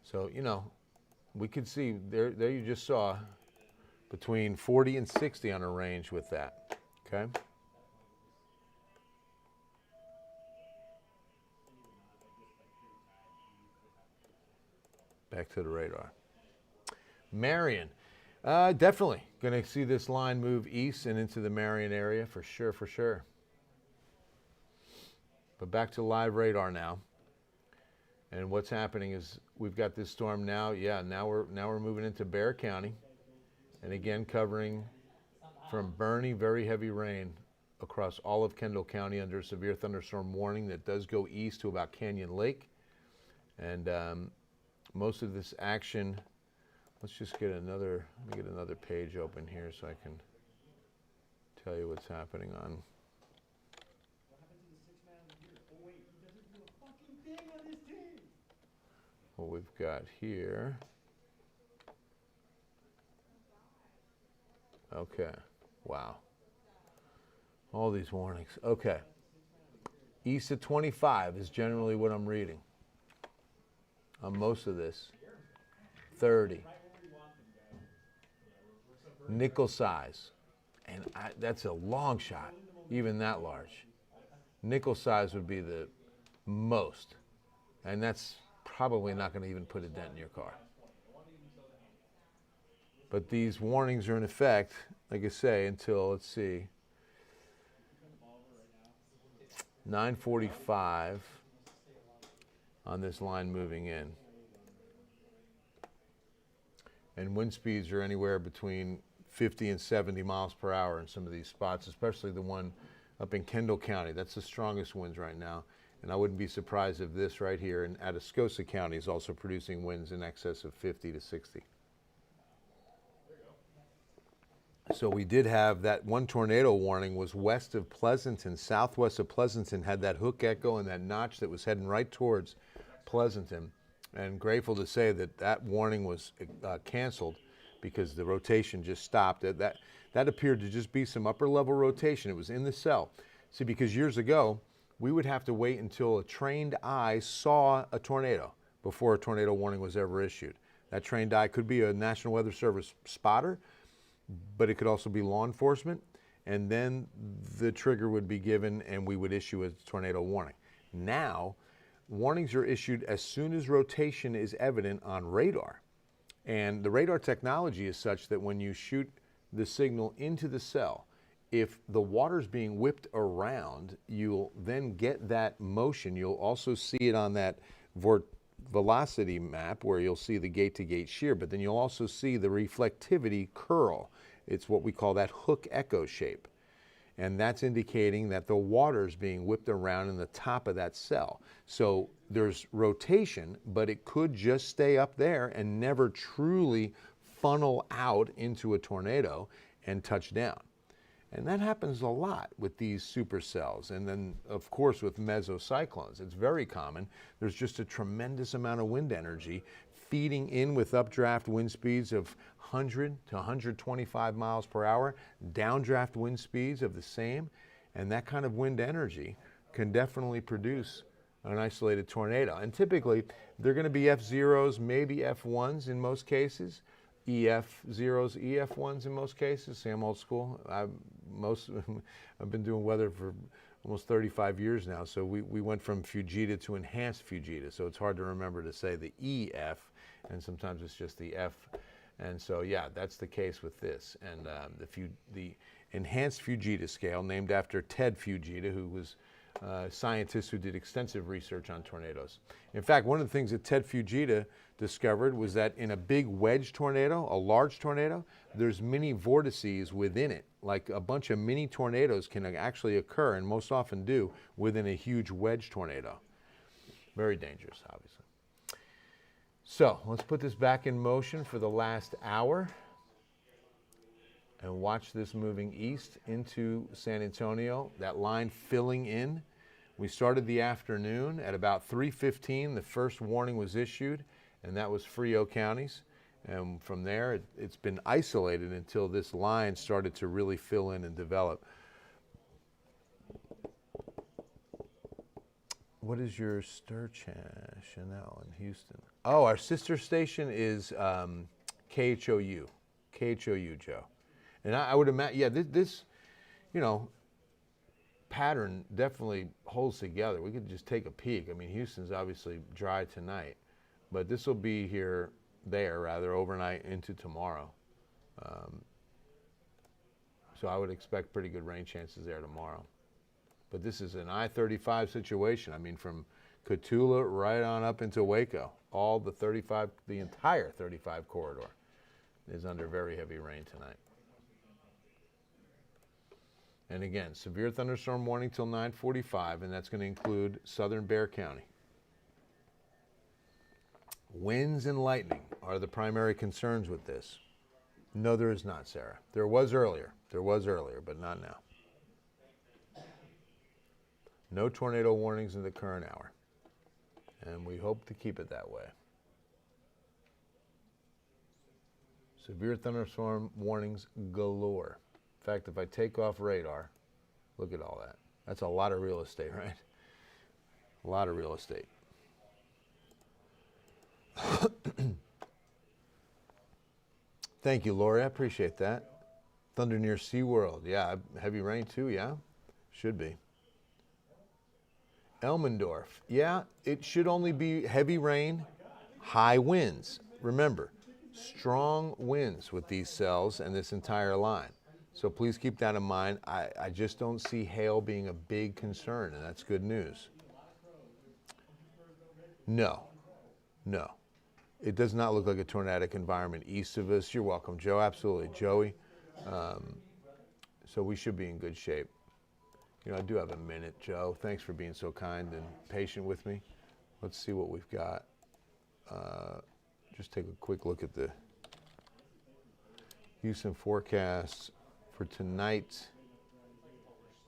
So, you know, we could see, there you just saw between 40 and 60 on a range with that, okay? Back to the radar. Marion. Definitely going to see this line move east and into the Marion area for sure, for sure. But back to live radar now. And what's happening is we've got this storm now. Yeah, now we're moving into Bexar County. And again, covering from Bernie, very heavy rain across all of Kendall County under a severe thunderstorm warning that does go east to about Canyon Lake. And most of this action, let's just get another, let me get another page open here so I can tell you what's happening on. What we've got here. Okay, wow. All these warnings. Okay. East of 25 is generally what I'm reading on most of this. 30. Nickel size. And that's a long shot, even that large. Nickel size would be the most. And that's probably not going to even put a dent in your car. But these warnings are in effect, like I say, until, let's see, 9:45 on this line moving in. And wind speeds are anywhere between 50 and 70 miles per hour in some of these spots, especially the one up in Kendall County. That's the strongest winds right now. And I wouldn't be surprised if this right here in Atascosa County is also producing winds in excess of 50 to 60. So we did have that one tornado warning was west of Pleasanton, southwest of Pleasanton, had that hook echo and that notch that was heading right towards Pleasanton. And grateful to say that that warning was canceled because the rotation just stopped. That appeared to just be some upper level rotation. It was in the cell. See, because years ago, we would have to wait until a trained eye saw a tornado before a tornado warning was ever issued. That trained eye could be a National Weather Service spotter, but it could also be law enforcement, and then the trigger would be given and we would issue a tornado warning. Now, warnings are issued as soon as rotation is evident on radar. And the radar technology is such that when you shoot the signal into the cell, if the water's being whipped around, you'll then get that motion. You'll also see it on that velocity map where you'll see the gate-to-gate shear, but then you'll also see the reflectivity curl. It's what we call that hook echo shape. And that's indicating that the water's being whipped around in the top of that cell. So there's rotation, but it could just stay up there and never truly funnel out into a tornado and touch down. And that happens a lot with these supercells. And then, of course, with mesocyclones, it's very common. There's just a tremendous amount of wind energy feeding in with updraft wind speeds of 100 to 125 miles per hour, downdraft wind speeds of the same. And that kind of wind energy can definitely produce an isolated tornado. And typically, they're going to be F0s, maybe F1s in most cases. EF0s, EF1s in most cases. See, I'm old school. I've been doing weather for almost 35 years now, so we went from Fujita to enhanced Fujita, so it's hard to remember to say the EF, and sometimes it's just the F. And so, yeah, that's the case with this. And the enhanced Fujita scale, named after Ted Fujita, who was a scientist who did extensive research on tornadoes. In fact, one of the things that Ted Fujita discovered was that in a big wedge tornado, a large tornado, there's mini vortices within it. Like a bunch of mini tornadoes can actually occur, and most often do, within a huge wedge tornado. Very dangerous, obviously. So let's put this back in motion for the last hour and watch this moving east into San Antonio, that line filling in. We started the afternoon at about 3:15. The first warning was issued, and that was Frio counties. And from there, it's been isolated until this line started to really fill in and develop. What is your stir channel in Houston? Oh, our sister station is KHOU. KHOU, Joe. And I would imagine, yeah, this, you know, pattern definitely holds together. We could just take a peek. I mean, Houston's obviously dry tonight, But this will be there overnight into tomorrow. So I would expect pretty good rain chances there tomorrow. But this is an I-35 situation. I mean, from Cotulla right on up into Waco, the entire 35 corridor is under very heavy rain tonight. And again, severe thunderstorm warning till 9:45, and that's going to include southern Bexar County. Winds and lightning are the primary concerns with this. No, there is not, Sarah. There was earlier, but not now. No tornado warnings in the current hour, and we hope to keep it that way. Severe thunderstorm warnings galore. In fact, if I take off radar, look at all that. That's a lot of real estate, right? A lot of real estate. Thank you, Lori. I appreciate that. Thunder near SeaWorld. Yeah, heavy rain too, yeah? Should be. Elmendorf. Yeah, it should only be heavy rain, high winds. Remember, strong winds with these cells and this entire line. So please keep that in mind. I just don't see hail being a big concern, and that's good news. No. It does not look like a tornadic environment east of us. You're welcome, Joe. Absolutely, Joey. So we should be in good shape. You know, I do have a minute, Joe. Thanks for being so kind and patient with me. Let's see what we've got. Just take a quick look at the Houston forecasts for tonight.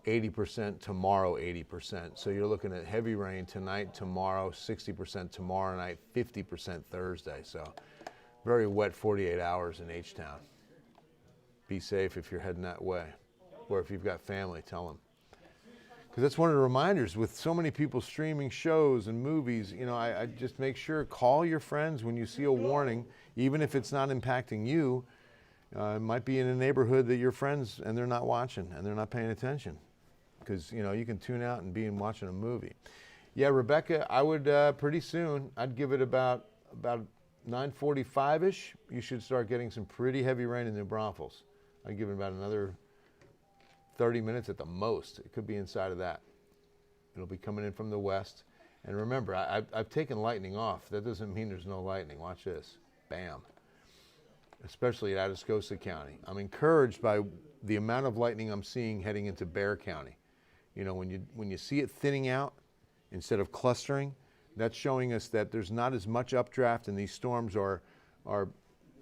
80%, tomorrow 80%. So you're looking at heavy rain tonight, tomorrow, 60% tomorrow night, 50% Thursday. So very wet 48 hours in H-Town. Be safe if you're heading that way. Or if you've got family, tell them. Because that's one of the reminders with so many people streaming shows and movies, you know, I just make sure, call your friends when you see a warning, even if it's not impacting you. It might be in a neighborhood that you're friends and they're not watching and they're not paying attention. Because, you know, you can tune out and be in watching a movie. Yeah, Rebecca, I would pretty soon, I'd give it about 9:45-ish. You should start getting some pretty heavy rain in New Braunfels. I'd give it about another 30 minutes at the most. It could be inside of that. It'll be coming in from the west. And remember, I've taken lightning off. That doesn't mean there's no lightning. Watch this. Bam. Especially at Atascosa County. I'm encouraged by the amount of lightning I'm seeing heading into Bexar County. You know, when you see it thinning out instead of clustering, that's showing us that there's not as much updraft, and these storms are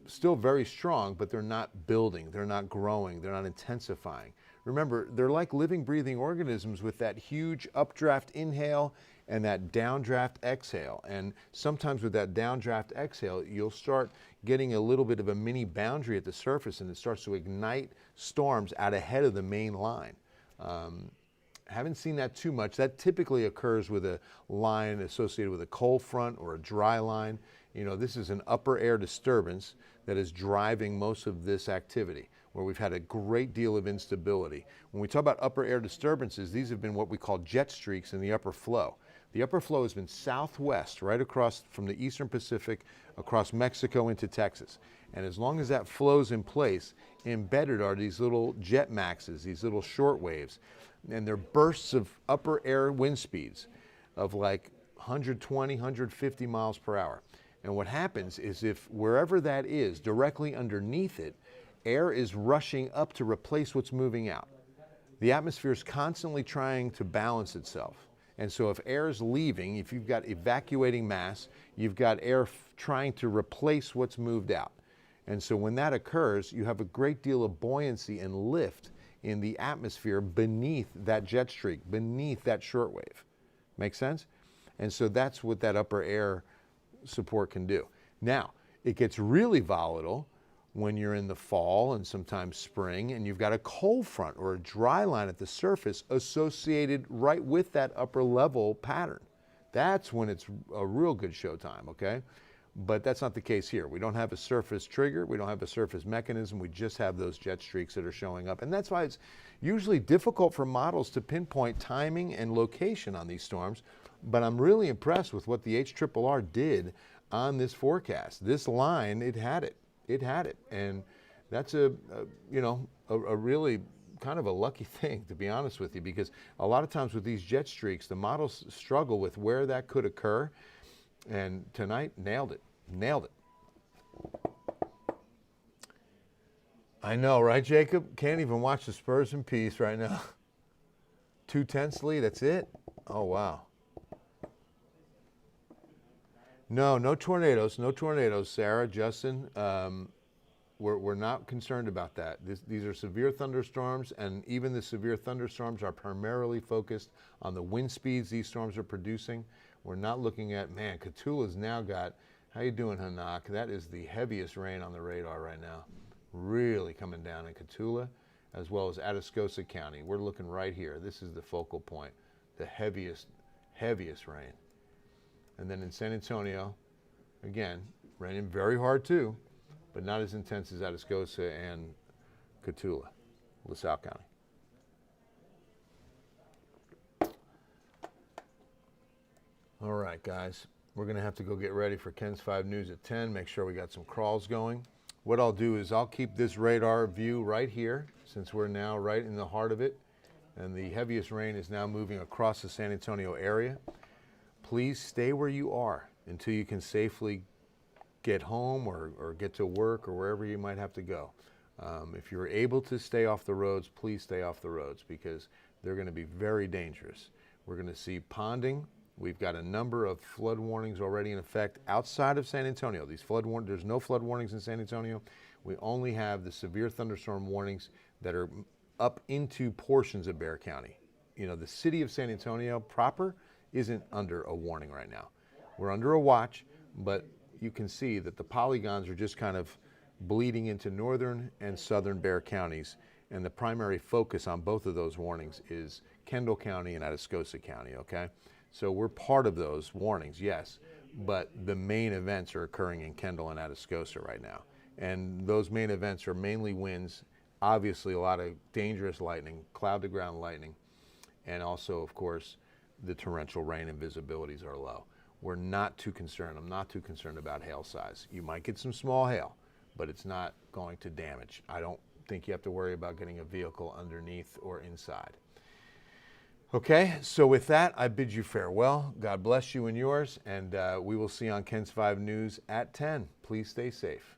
still very strong, but they're not building, they're not growing, they're not intensifying. Remember, they're like living, breathing organisms with that huge updraft inhale and that downdraft exhale. And sometimes with that downdraft exhale, you'll start getting a little bit of a mini boundary at the surface, and it starts to ignite storms out ahead of the main line. Haven't seen that too much. That typically occurs with a line associated with a cold front or a dry line. You know, this is an upper air disturbance that is driving most of this activity, where we've had a great deal of instability. When we talk about upper air disturbances, these have been what we call jet streaks in the upper flow. The upper flow has been southwest, right across from the eastern Pacific, across Mexico into Texas. And as long as that flow's in place, embedded are these little jet maxes, these little short waves. And they're bursts of upper air wind speeds of like 120, 150 miles per hour. And what happens is if wherever that is, directly underneath it, air is rushing up to replace what's moving out. The atmosphere is constantly trying to balance itself. And so if air is leaving, if you've got evacuating mass, you've got air trying to replace what's moved out. And so when that occurs, you have a great deal of buoyancy and lift in the atmosphere beneath that jet streak, beneath that shortwave. Make sense? And so that's what that upper air support can do. Now, it gets really volatile when you're in the fall and sometimes spring, and you've got a cold front or a dry line at the surface associated right with that upper level pattern. That's when it's a real good showtime, okay? But that's not the case here. We don't have a surface trigger. We don't have a surface mechanism. We just have those jet streaks that are showing up. And that's why it's usually difficult for models to pinpoint timing and location on these storms. but I'm really impressed with what the HRRR did on this forecast. This line, it had it. It had it. And that's a really kind of a lucky thing, to be honest with you, because a lot of times with these jet streaks, the models struggle with where that could occur. And tonight, nailed it. Nailed it. I know, right, Jacob? Can't even watch the Spurs in peace right now. 2/10 lead, that's it? Oh, wow. No tornadoes. No tornadoes, Sarah, Justin. We're not concerned about that. These are severe thunderstorms, and even the severe thunderstorms are primarily focused on the wind speeds these storms are producing. We're not looking at, man, Catula's now got, how you doing, Hanak? That is the heaviest rain on the radar right now. Really coming down in Catula, as well as Atascosa County. We're looking right here. This is the focal point, the heaviest rain. And then in San Antonio, again, raining very hard too, but not as intense as Atascosa and Catula, LaSalle County. All right, guys, we're going to have to go get ready for Ken's 5 News at 10, make sure we got some crawls going. What I'll do is I'll keep this radar view right here, since we're now right in the heart of it, and the heaviest rain is now moving across the San Antonio area. Please stay where you are until you can safely get home or get to work or wherever you might have to go. If you're able to stay off the roads, please stay off the roads, because they're going to be very dangerous. We're going to see ponding. We've got a number of flood warnings already in effect outside of San Antonio. There's no flood warnings in San Antonio. We only have the severe thunderstorm warnings that are up into portions of Bexar County. You know, the city of San Antonio proper isn't under a warning right now. We're under a watch, but you can see that the polygons are just kind of bleeding into northern and southern Bexar counties, and the primary focus on both of those warnings is Kendall County and Atascosa County, okay? So we're part of those warnings, yes, but the main events are occurring in Kendall and Atascosa right now. And those main events are mainly winds, obviously a lot of dangerous lightning, cloud-to-ground lightning, and also, of course, the torrential rain and visibilities are low. We're not too concerned. I'm not too concerned about hail size. You might get some small hail, but it's not going to damage. I don't think you have to worry about getting a vehicle underneath or inside. Okay, so with that, I bid you farewell. God bless you and yours, and we will see you on Ken's 5 News at 10. Please stay safe.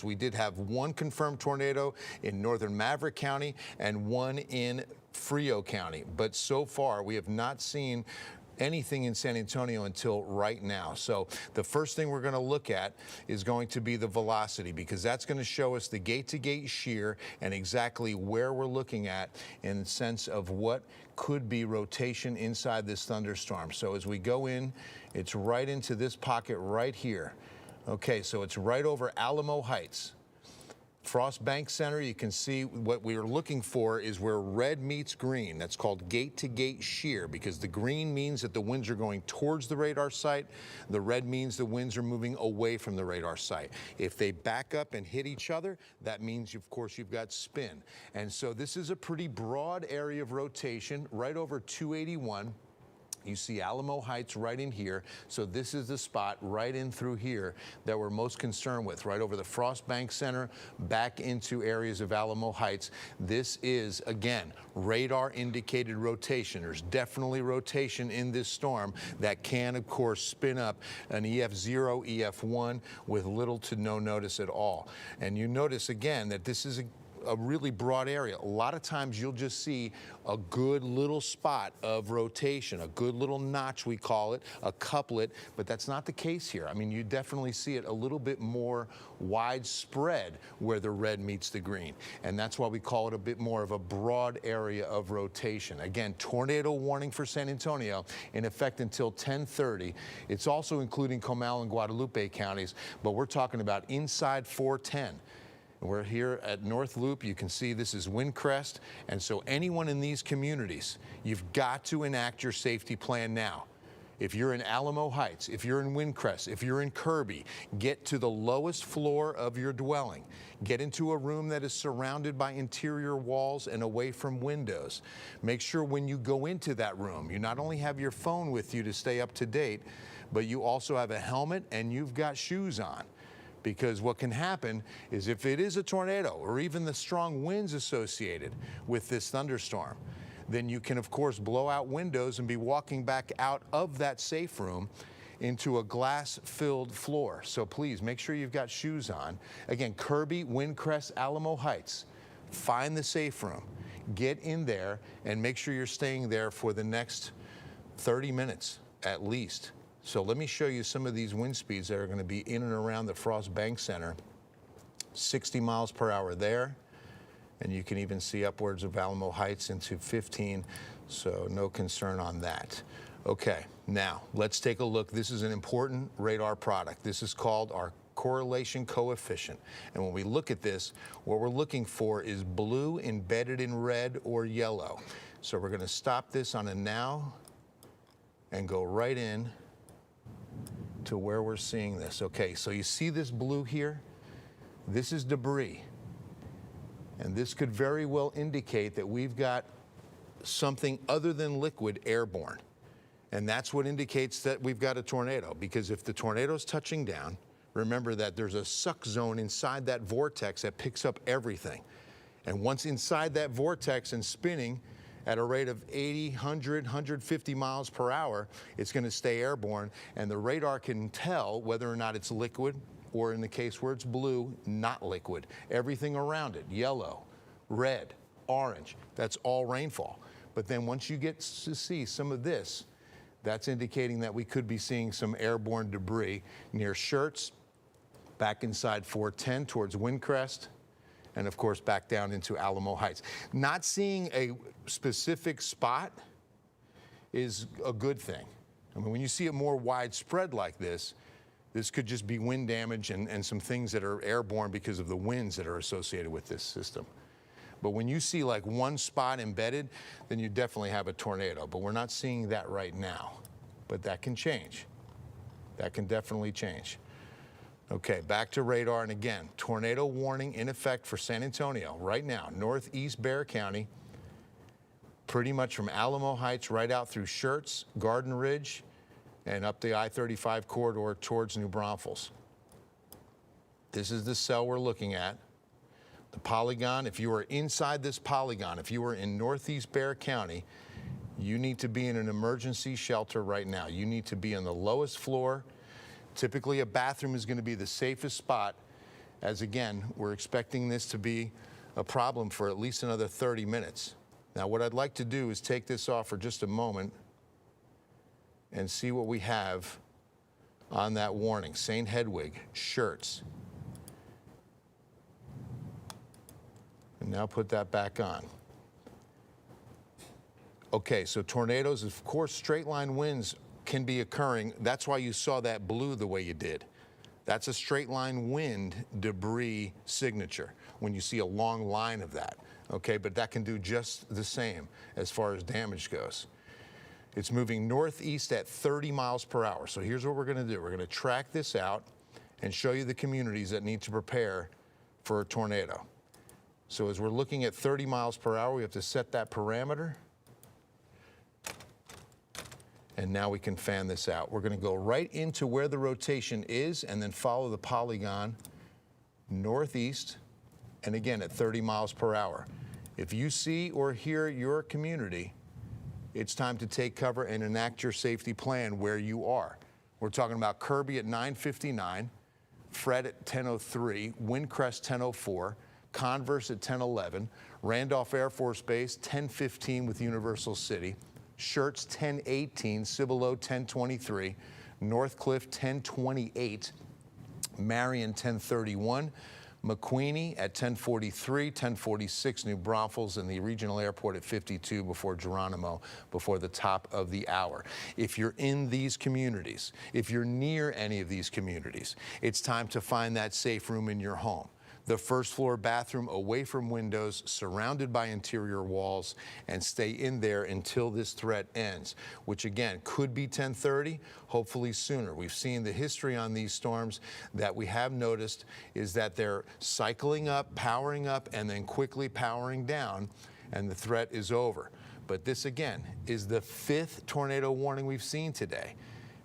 tornadoes. We did have one confirmed tornado in northern Maverick County and one in Frio County. But so far, we have not seen anything in San Antonio until right now. So the first thing we're going to look at is going to be the velocity, because that's going to show us the gate-to-gate shear and exactly where we're looking at in the sense of what could be rotation inside this thunderstorm. So as we go in, it's right into this pocket right here. Okay, so it's right over Alamo Heights. Frost Bank Center, you can see what we're looking for is where red meets green. That's called gate-to-gate shear, because the green means that the winds are going towards the radar site. The red means the winds are moving away from the radar site. If they back up and hit each other, that means, of course, you've got spin. And so this is a pretty broad area of rotation, right over 281. You see Alamo Heights right in here. So this is the spot right in through here that we're most concerned with, right over the Frost Bank Center, back into areas of Alamo Heights. This is, again, radar indicated rotation. There's definitely rotation in this storm that can, of course, spin up an EF0, EF1 with little to no notice at all. And you notice, again, that this is a really broad area. A lot of times you'll just see a good little spot of rotation, a good little notch, we call it, a couplet, but that's not the case here. I mean, you definitely see it a little bit more widespread where the red meets the green. And that's why we call it a bit more of a broad area of rotation. Again, tornado warning for San Antonio in effect until 10:30. It's also including Comal and Guadalupe counties, but we're talking about inside 410. We're here at North Loop. You can see this is Windcrest. And so anyone in these communities, you've got to enact your safety plan now. If you're in Alamo Heights, if you're in Windcrest, if you're in Kirby, get to the lowest floor of your dwelling. Get into a room that is surrounded by interior walls and away from windows. Make sure when you go into that room, you not only have your phone with you to stay up to date, but you also have a helmet and you've got shoes on. Because what can happen is if it is a tornado or even the strong winds associated with this thunderstorm, then you can, of course, blow out windows and be walking back out of that safe room into a glass-filled floor. So please make sure you've got shoes on. Again, Kirby, Windcrest, Alamo Heights. Find the safe room. Get in there and make sure you're staying there for the next 30 minutes at least. So let me show you some of these wind speeds that are going to be in and around the Frost Bank Center. 60 miles per hour there. And you can even see upwards of Alamo Heights into 15. So no concern on that. Okay, now let's take a look. This is an important radar product. This is called our correlation coefficient. And when we look at this, what we're looking for is blue embedded in red or yellow. So we're going to stop this on a now and go right in to where we're seeing this. Okay, so you see this blue here? This is debris. And this could very well indicate that we've got something other than liquid airborne. And that's what indicates that we've got a tornado, because if the tornado's touching down, remember that there's a suck zone inside that vortex that picks up everything. And once inside that vortex and spinning at a rate of 80, 100, 150 miles per hour, it's going to stay airborne, and the radar can tell whether or not it's liquid, or in the case where it's blue, not liquid. Everything around it, yellow, red, orange, that's all rainfall. But then once you get to see some of this, that's indicating that we could be seeing some airborne debris near Schertz, back inside 410 towards Windcrest, and of course back down into Alamo Heights. Not seeing a specific spot is a good thing. I mean, when you see it more widespread like this, this could just be wind damage and some things that are airborne because of the winds that are associated with this system. But when you see like one spot embedded, then you definitely have a tornado. But we're not seeing that right now. But that can change. That can definitely change. Okay, back to radar, and again, tornado warning in effect for San Antonio right now, northeast Bexar County, pretty much from Alamo Heights right out through Schertz, Garden Ridge, and up the I-35 corridor towards New Braunfels. This is the cell we're looking at. The polygon, if you are inside this polygon, if you are in northeast Bexar County, you need to be in an emergency shelter right now. You need to be on the lowest floor. Typically, a bathroom is going to be the safest spot as again, we're expecting this to be a problem for at least another 30 minutes. Now, what I'd like to do is take this off for just a moment and see what we have on that warning. St. Hedwig, Shirts. And now put that back on. Okay, so tornadoes, of course, straight line winds can be occurring. That's why you saw that blue the way you did. That's a straight line wind debris signature when you see a long line of that. Okay, but that can do just the same as far as damage goes. It's moving northeast at 30 miles per hour. So here's what we're going to do. We're going to track this out and show you the communities that need to prepare for a tornado. So as we're looking at 30 miles per hour, we have to set that parameter. And now we can fan this out. We're going to go right into where the rotation is and then follow the polygon northeast, and again at 30 miles per hour. If you see or hear your community, it's time to take cover and enact your safety plan where you are. We're talking about Kirby at 9:59, Fred at 10:03, Windcrest 10:04, Converse at 10:11, Randolph Air Force Base 10:15 with Universal City, Shirts 10:18, Cibolo 10:23, Northcliffe 10:28, Marion 10:31, McQueenie at 10:43, 10:46 New Braunfels, and the regional airport at 52 before Geronimo, before the top of the hour. If you're in these communities, if you're near any of these communities, it's time to find that safe room in your home. The first floor bathroom away from windows, surrounded by interior walls, and stay in there until this threat ends, which again could be 10:30, hopefully sooner. We've seen the history on these storms that we have noticed is that they're cycling up, powering up, and then quickly powering down, and the threat is over. But this again is the 5th tornado warning we've seen today,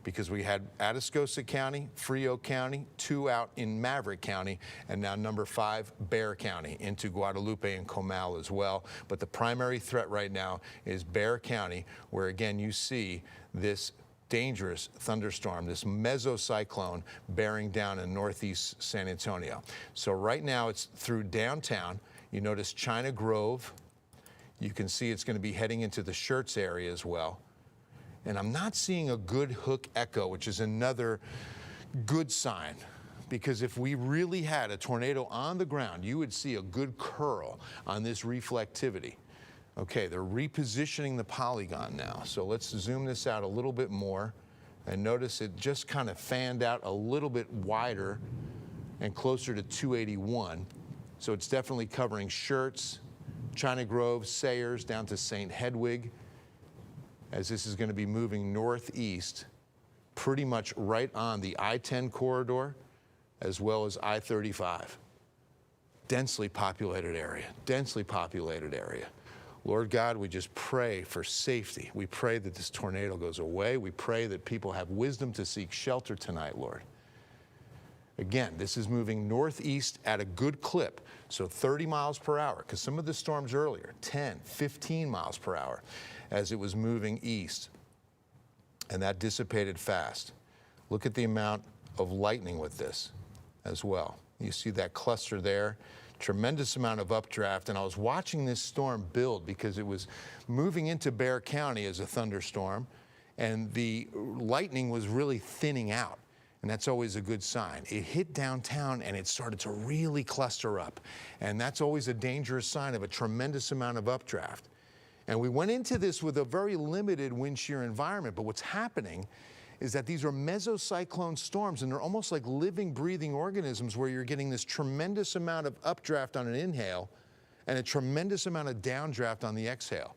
because we had Atascosa County, Frio County, 2 out in Maverick County, and now number 5, Bexar County, into Guadalupe and Comal as well. But the primary threat right now is Bexar County, where again you see this dangerous thunderstorm, this mesocyclone bearing down in northeast San Antonio. So right now it's through downtown. You notice China Grove. You can see it's going to be heading into the Shirts area as well. And I'm not seeing a good hook echo, which is another good sign, because if we really had a tornado on the ground, you would see a good curl on this reflectivity. Okay, they're repositioning the polygon now. So let's zoom this out a little bit more, and notice it just kind of fanned out a little bit wider and closer to 281. So it's definitely covering Shirts, China Grove, Sayers, down to St. Hedwig, as this is going to be moving northeast, pretty much right on the I-10 corridor, as well as I-35. Densely populated area, densely populated area. Lord God, we just pray for safety. We pray that this tornado goes away. We pray that people have wisdom to seek shelter tonight, Lord. Again, this is moving northeast at a good clip, so 30 miles per hour, because some of the storms earlier, 10, 15 miles per hour, as it was moving east, and that dissipated fast. Look at the amount of lightning with this as well. You see that cluster there, tremendous amount of updraft, and I was watching this storm build because it was moving into Bexar County as a thunderstorm, and the lightning was really thinning out. And that's always a good sign. It hit downtown and it started to really cluster up. And that's always a dangerous sign of a tremendous amount of updraft. And we went into this with a very limited wind shear environment, but what's happening is that these are mesocyclone storms, and they're almost like living, breathing organisms where you're getting this tremendous amount of updraft on an inhale and a tremendous amount of downdraft on the exhale.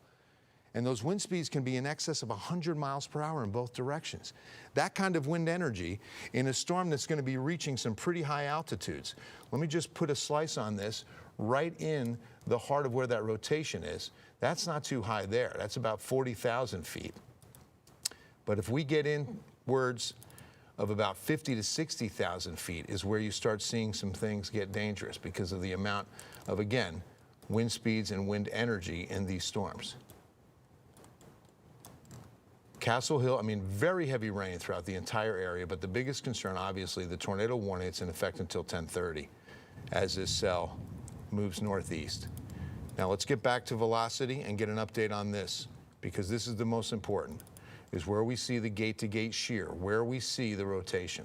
And those wind speeds can be in excess of 100 miles per hour in both directions. That kind of wind energy in a storm that's going to be reaching some pretty high altitudes. Let me just put a slice on this right in the heart of where that rotation is. That's not too high there. That's about 40,000 feet. But if we get inwards of about 50 to 60,000 feet is where you start seeing some things get dangerous because of the amount of, again, wind speeds and wind energy in these storms. Castle Hill, I mean, very heavy rain throughout the entire area, but the biggest concern, obviously, the tornado warning, it's in effect until 10:30. as this cell moves northeast. Now let's get back to velocity and get an update on this, because this is the most important, is where we see the gate-to-gate shear, where we see the rotation.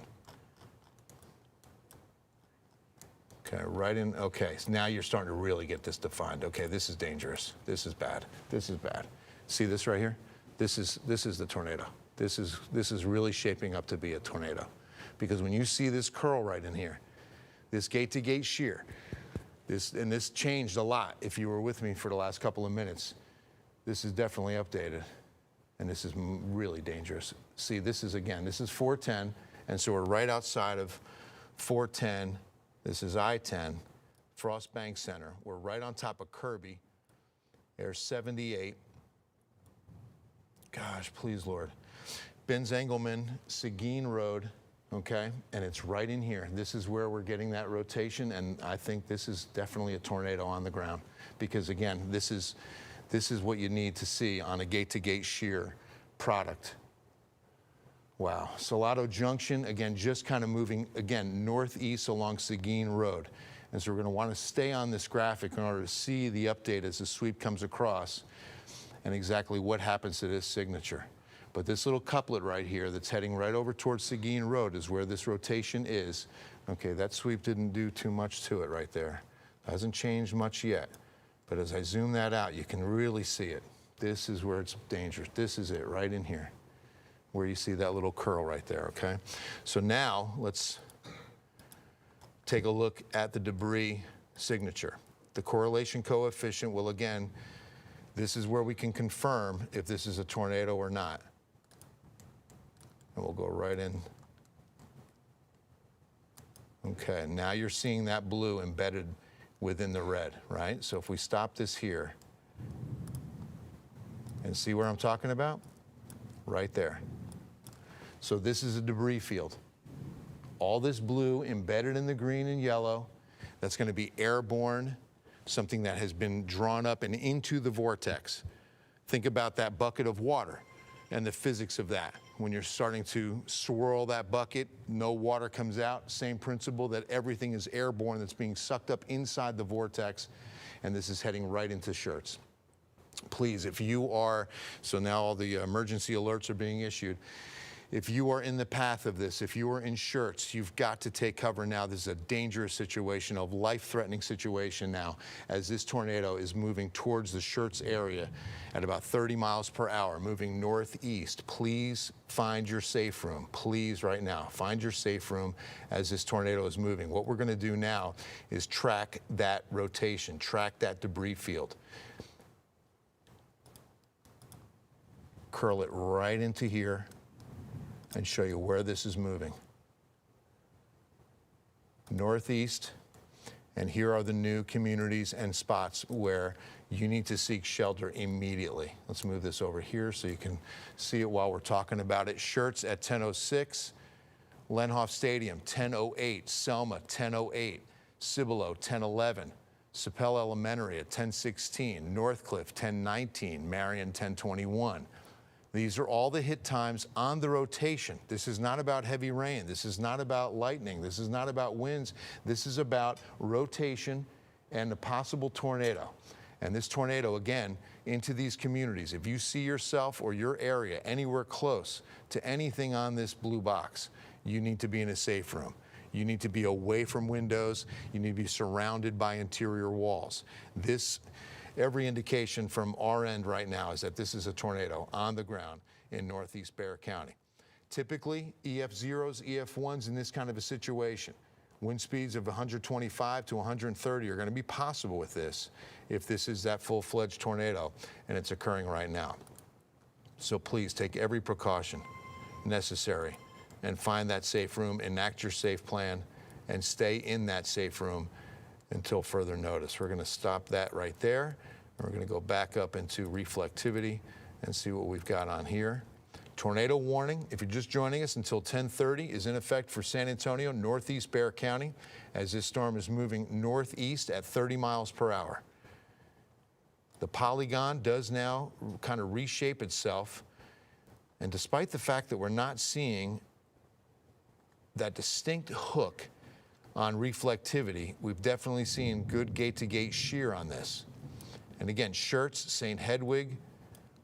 Okay, right in, okay, so now you're starting to really get this defined. Okay, this is dangerous. This is bad. This is bad. See this right here? This is the tornado. This is really shaping up to be a tornado. Because when you see this curl right in here, this gate-to-gate shear, this changed a lot if you were with me for the last couple of minutes. This is definitely updated, and this is really dangerous. See, this is 410, and so we're right outside of 410. This is I-10, Frost Bank Center. We're right on top of Kirby. There's 78. Gosh, please, Lord. Benz Engelman, Seguin Road, okay? And it's right in here. This is where we're getting that rotation, and I think this is definitely a tornado on the ground. Because, again, this is what you need to see on a gate-to-gate shear product. Wow. Salado Junction, again, just kind of moving, again, northeast along Seguin Road. And so we're going to want to stay on this graphic in order to see the update as the sweep comes across and exactly what happens to this signature. But this little couplet right here that's heading right over towards Seguin Road is where this rotation is. Okay, that sweep didn't do too much to it right there. Hasn't changed much yet. But as I zoom that out, you can really see it. This is where it's dangerous. This is it right in here, where you see that little curl right there, okay? So now let's take a look at the debris signature. The correlation coefficient will, again, this is where we can confirm if this is a tornado or not. And we'll go right in. Okay, now you're seeing that blue embedded within the red, right? So if we stop this here and see where I'm talking about, right there. So this is a debris field. All this blue embedded in the green and yellow, that's going to be airborne, something that has been drawn up and into the vortex. Think about that bucket of water and the physics of that. When you're starting to swirl that bucket, no water comes out. Same principle, that everything is airborne, that's being sucked up inside the vortex, and this is heading right into shirts. Please, if you are, so now all the emergency alerts are being issued. If you are in the path of this, if you are in shirts, you've got to take cover now. This is a dangerous situation, a life-threatening situation now, as this tornado is moving towards the shirts area at about 30 miles per hour, moving northeast. Please find your safe room. Please, right now, find your safe room as this tornado is moving. What we're going to do now is track that rotation, track that debris field. Curl it right into here and show you where this is moving. Northeast, and here are the new communities and spots where you need to seek shelter immediately. Let's move this over here so you can see it while we're talking about it. Shirts at 10:06, Lenhoff Stadium 10:08, Selma 10:08, Cibolo 10:11, Sapel Elementary at 10:16, Northcliffe 10:19, Marion 10:21. These are all the hit times on the rotation. This is not about heavy rain. This is not about lightning. This is not about winds. This is about rotation and a possible tornado. And this tornado, again, into these communities. If you see yourself or your area anywhere close to anything on this blue box, you need to be in a safe room. You need to be away from windows. You need to be surrounded by interior walls. Every indication from our end right now is that this is a tornado on the ground in northeast Bexar County. Typically, EF0s, EF1s in this kind of a situation, wind speeds of 125 to 130 are going to be possible with this if this is that full-fledged tornado, and it's occurring right now. So please take every precaution necessary and find that safe room, enact your safe plan, and stay in that safe room until further notice. We're going to stop that right there. We're going to go back up into reflectivity and see what we've got on here. Tornado warning, if you're just joining us, until 10:30 is in effect for San Antonio, northeast Bexar County, as this storm is moving northeast at 30 miles per hour. The polygon does now kind of reshape itself, and despite the fact that we're not seeing that distinct hook on reflectivity, we've definitely seen good gate-to-gate shear on this. And again, Schertz, St. Hedwig,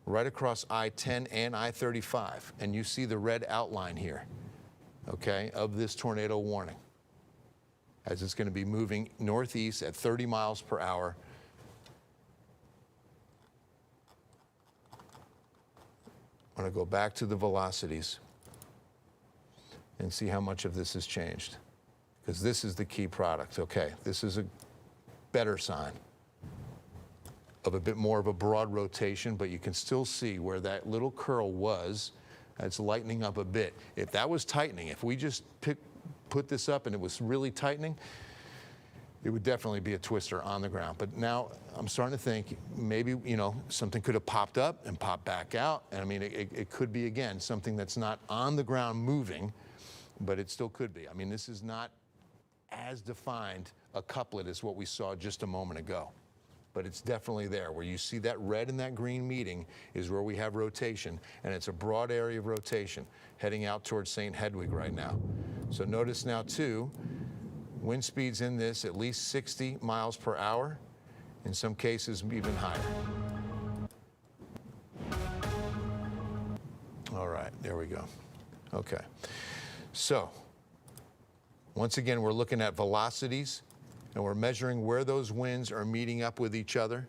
right across I-10 and I-35. And you see the red outline here, okay, of this tornado warning, as it's going to be moving northeast at 30 miles per hour. I'm going to go back to the velocities and see how much of this has changed, because this is the key product. Okay, this is a better sign of a bit more of a broad rotation, but you can still see where that little curl was. It's lightening up a bit. If that was tightening, if we just put this up and it was really tightening, it would definitely be a twister on the ground. But now I'm starting to think maybe, you know, something could have popped up and popped back out. And I mean, it could be, again, something that's not on the ground moving, but it still could be. I mean, this is not as defined a couplet as what we saw just a moment ago. But it's definitely there. Where you see that red and that green meeting is where we have rotation, and it's a broad area of rotation heading out towards St. Hedwig right now. So notice now, too, wind speeds in this at least 60 miles per hour, in some cases even higher. All right, there we go. Okay. So, once again, we're looking at velocities, and we're measuring where those winds are meeting up with each other,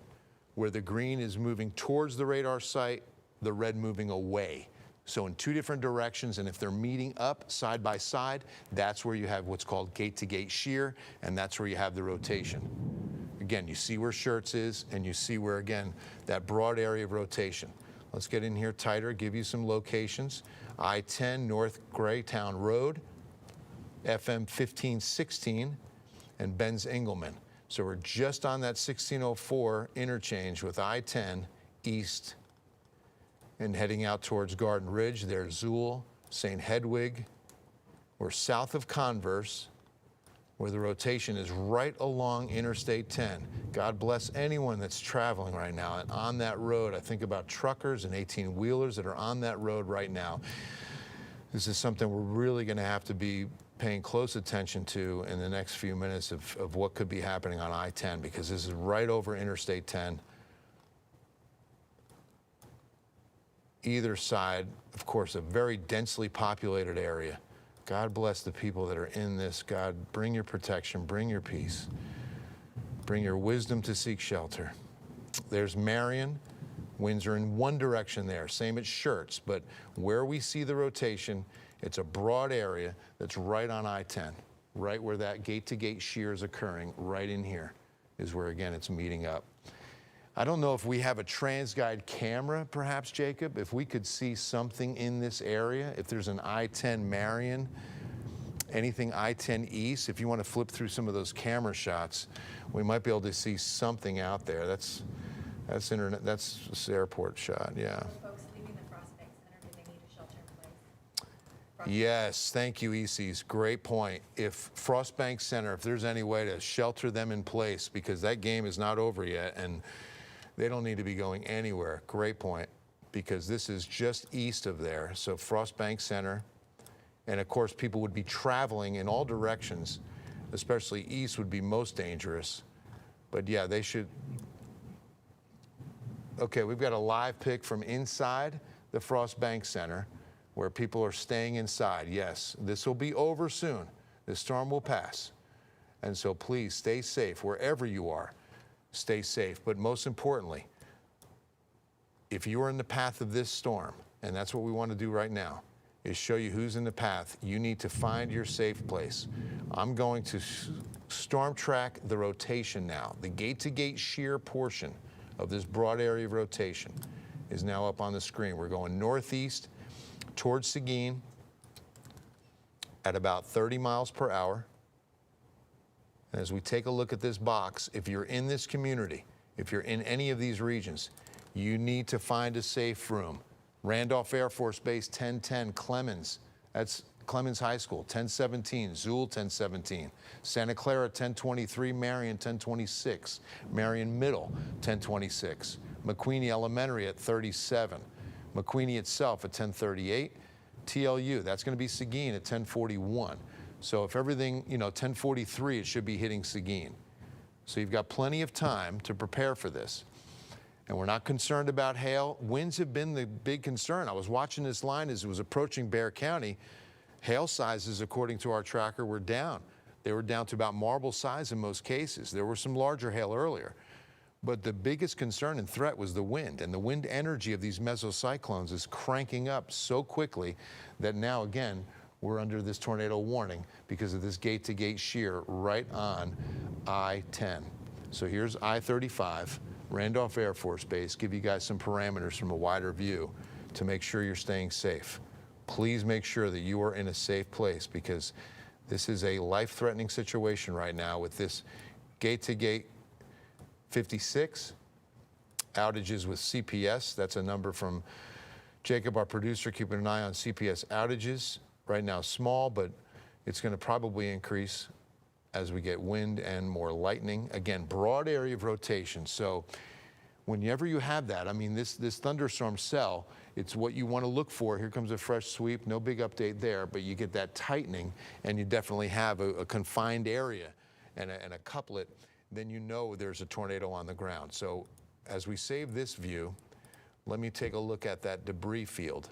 where the green is moving towards the radar site, the red moving away. So in two different directions, and if they're meeting up side by side, that's where you have what's called gate-to-gate shear, and that's where you have the rotation. Again, you see where Schertz is, and you see where, again, that broad area of rotation. Let's get in here tighter, give you some locations. I-10 North Graytown Road, FM 1516, and Benz Engelman. So we're just on that 1604 interchange with I-10 east and heading out towards Garden Ridge. There's Zool, St. Hedwig. We're south of Converse, where the rotation is right along Interstate 10. God bless anyone that's traveling right now. And on that road, I think about truckers and 18-wheelers that are on that road right now. This is something we're really going to have to be paying close attention to in the next few minutes of what could be happening on I-10, because this is right over Interstate 10. Either side, of course, a very densely populated area. God bless the people that are in this. God, bring your protection, bring your peace, bring your wisdom to seek shelter. There's Marion. Winds are in one direction there, same at Schertz, but where we see the rotation, it's a broad area that's right on I-10, right where that gate-to-gate shear is occurring, right in here is where, again, it's meeting up. I don't know if we have a TransGuide camera, perhaps, Jacob, if we could see something in this area, if there's an I-10 Marion, anything I-10 East, if you want to flip through some of those camera shots, we might be able to see something out there. That's internet, that's this airport shot, yeah. Folks leaving the Frostbank Center, do they need a shelter in place? Yes, thank you, ECs. Great point. If Frostbank Center, if there's any way to shelter them in place, because that game is not over yet, and they don't need to be going anywhere. Great point, because this is just east of there. So Frostbank Center, and of course, people would be traveling in all directions, especially east would be most dangerous. But yeah, they should. Okay, we've got a live pic from inside the Frostbank Center where people are staying inside. Yes, this will be over soon. This storm will pass. And so please stay safe wherever you are. Stay safe. But most importantly, if you are in the path of this storm, and that's what we want to do right now, is show you who's in the path, you need to find your safe place. I'm going to storm track the rotation now. The gate-to-gate shear portion of this broad area of rotation is now up on the screen. We're going northeast towards Seguin at about 30 miles per hour. And as we take a look at this box, if you're in this community, if you're in any of these regions, you need to find a safe room. Randolph Air Force Base 1010, Clemens, that's Clemens High School, 1017, Zool 1017, Santa Clara 1023, Marion 1026, Marion Middle 1026, McQueenie Elementary at 37, McQueenie itself at 1038, TLU, that's going to be Seguin at 1041. So if everything, 10:43, it should be hitting Seguin. So you've got plenty of time to prepare for this. And we're not concerned about hail. Winds have been the big concern. I was watching this line as it was approaching Bexar County. Hail sizes, according to our tracker, were down. They were down to about marble size in most cases. There were some larger hail earlier. But the biggest concern and threat was the wind. And the wind energy of these mesocyclones is cranking up so quickly that now, again, we're under this tornado warning because of this gate-to-gate shear right on I-10. So here's I-35, Randolph Air Force Base. Give you guys some parameters from a wider view to make sure you're staying safe. Please make sure that you are in a safe place because this is a life-threatening situation right now with this gate-to-gate 56, outages with CPS. That's a number from Jacob, our producer, keeping an eye on CPS outages. Right now small, but it's going to probably increase as we get wind and more lightning. Again, broad area of rotation. So whenever you have that, I mean, this thunderstorm cell, it's what you want to look for. Here comes a fresh sweep, no big update there, but you get that tightening and you definitely have a confined area and a couplet, then you know there's a tornado on the ground. So as we save this view, let me take a look at that debris field.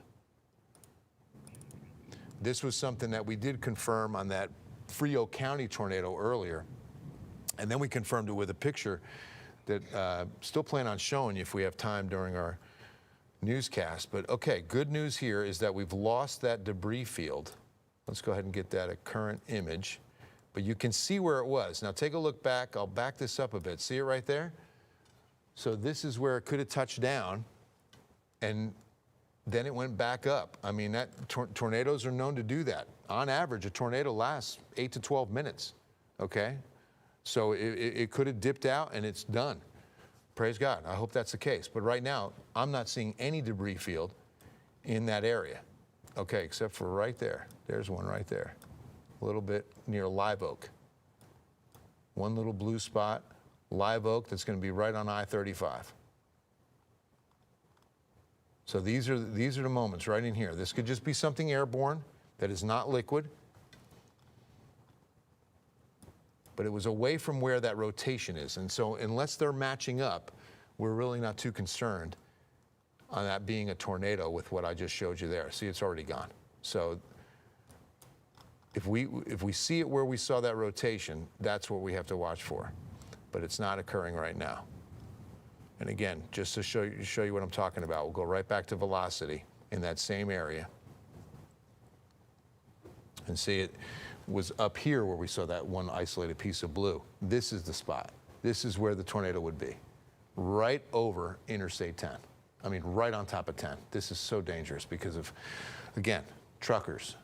This was something that we did confirm on that Frio County tornado earlier. And then we confirmed it with a picture that still plan on showing you if we have time during our newscast. But okay, good news here is that we've lost that debris field. Let's go ahead and get that a current image. But you can see where it was. Now take a look back. I'll back this up a bit. See it right there? So this is where it could have touched down, and then it went back up. I mean, tornadoes are known to do that. On average, a tornado lasts 8 to 12 minutes, okay? So it could have dipped out and it's done. Praise God. I hope that's the case. But right now, I'm not seeing any debris field in that area, okay, except for right there. There's one right there, a little bit near Live Oak. One little blue spot, Live Oak, that's going to be right on I-35. So these are the moments right in here. This could just be something airborne that is not liquid, but it was away from where that rotation is. And so unless they're matching up, we're really not too concerned on that being a tornado with what I just showed you there. See, it's already gone. So if we see it where we saw that rotation, that's what we have to watch for. But it's not occurring right now. And again, just to show you what I'm talking about, we'll go right back to velocity in that same area. And see, it was up here where we saw that one isolated piece of blue. This is the spot. This is where the tornado would be, right over Interstate 10. I mean, right on top of 10. This is so dangerous because of, again, truckers,